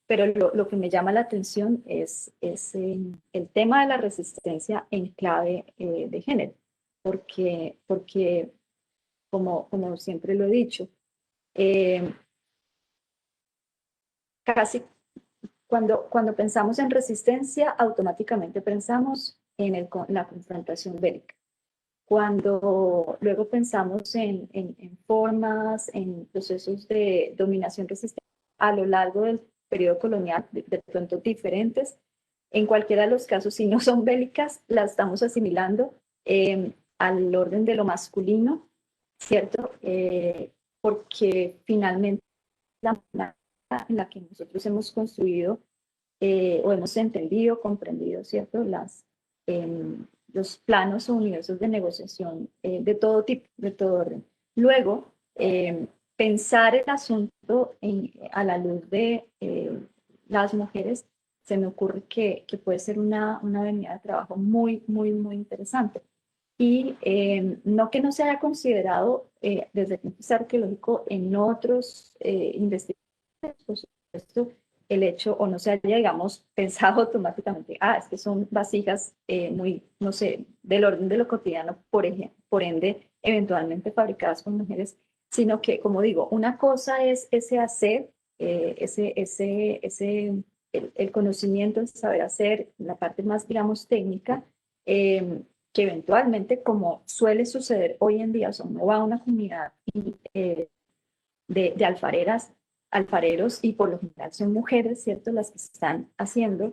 Pero lo que me llama la atención es el tema de la resistencia en clave de género, porque como siempre lo he dicho, casi cuando pensamos en resistencia, automáticamente pensamos en la confrontación bélica. Cuando luego pensamos en formas, en procesos de dominación resistente a lo largo del periodo colonial, de pronto diferentes, en cualquiera de los casos, si no son bélicas, las estamos asimilando al orden de lo masculino, ¿cierto? Porque finalmente la manera en la que nosotros hemos construido o hemos entendido, comprendido, ¿cierto? Los planos o universos de negociación de todo tipo, de todo orden. Luego, pensar el asunto a la luz de las mujeres, se me ocurre que puede ser una avenida de trabajo muy, muy, muy interesante. Y no que no se haya considerado desde el punto de vista arqueológico en otros investigadores, por supuesto, el hecho, o no se haya, digamos, pensado automáticamente, es que son vasijas muy, no sé, del orden de lo cotidiano, por ende, eventualmente fabricadas por mujeres, sino que, como digo, una cosa es ese hacer, el conocimiento, el saber hacer, la parte más, digamos, técnica, que eventualmente, como suele suceder hoy en día, uno va a una comunidad de alfareros, y por lo general son mujeres, ¿cierto?, las que están haciendo,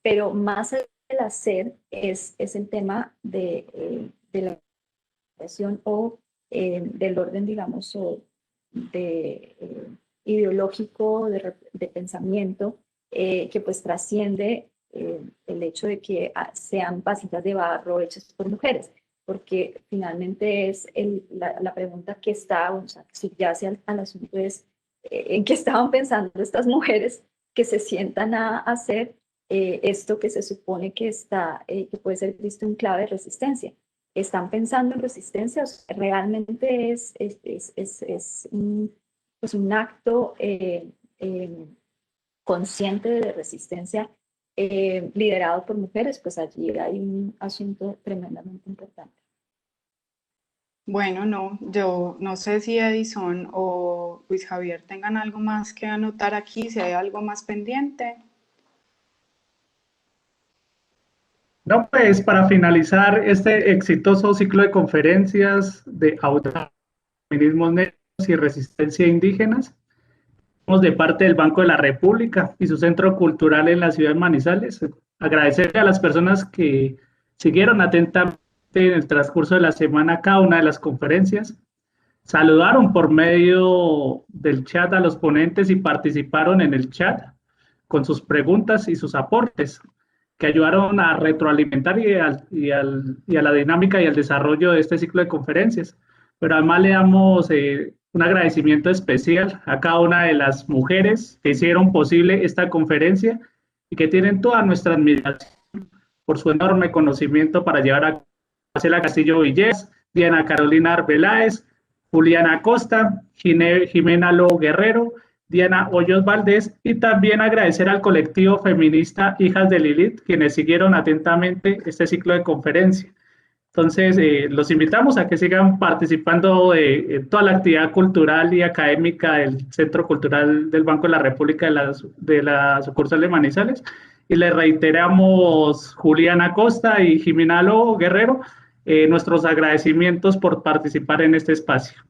pero más allá del hacer es el tema de la expresión o del orden, digamos, o ideológico, de pensamiento, que pues trasciende el hecho de que sean vasijas de barro hechas por mujeres, porque finalmente es la pregunta que está, o sea, subyace al asunto es en qué estaban pensando estas mujeres que se sientan a hacer esto que se supone que que puede ser visto en clave de resistencia. ¿Están pensando en resistencia? O sea, realmente es pues un acto consciente de resistencia liderado por mujeres, pues allí hay un asunto tremendamente importante. Bueno, no, yo no sé si Edison o Luis Javier tengan algo más que anotar aquí, si hay algo más pendiente. No, pues para finalizar este exitoso ciclo de conferencias de feminismos negros y resistencia indígenas, de parte del Banco de la República y su centro cultural en la ciudad de Manizales, agradecerle a las personas que siguieron atentamente en el transcurso de la semana cada una de las conferencias, saludaron por medio del chat a los ponentes y participaron en el chat con sus preguntas y sus aportes, que ayudaron a retroalimentar y a la dinámica y al desarrollo de este ciclo de conferencias. Pero además le damos un agradecimiento especial a cada una de las mujeres que hicieron posible esta conferencia y que tienen toda nuestra admiración por su enorme conocimiento para llevar a Marcela Castillo Villés, Diana Carolina Arbeláez, Juliana Costa, Jimena Lobo Guerrero, Diana Hoyos Valdés, y también agradecer al colectivo feminista Hijas de Lilith, quienes siguieron atentamente este ciclo de conferencia. Entonces, los invitamos a que sigan participando de toda la actividad cultural y académica del Centro Cultural del Banco de la República de la sucursal de Manizales. Y les reiteramos, Juliana Costa y Jimena Lobo Guerrero, nuestros agradecimientos por participar en este espacio.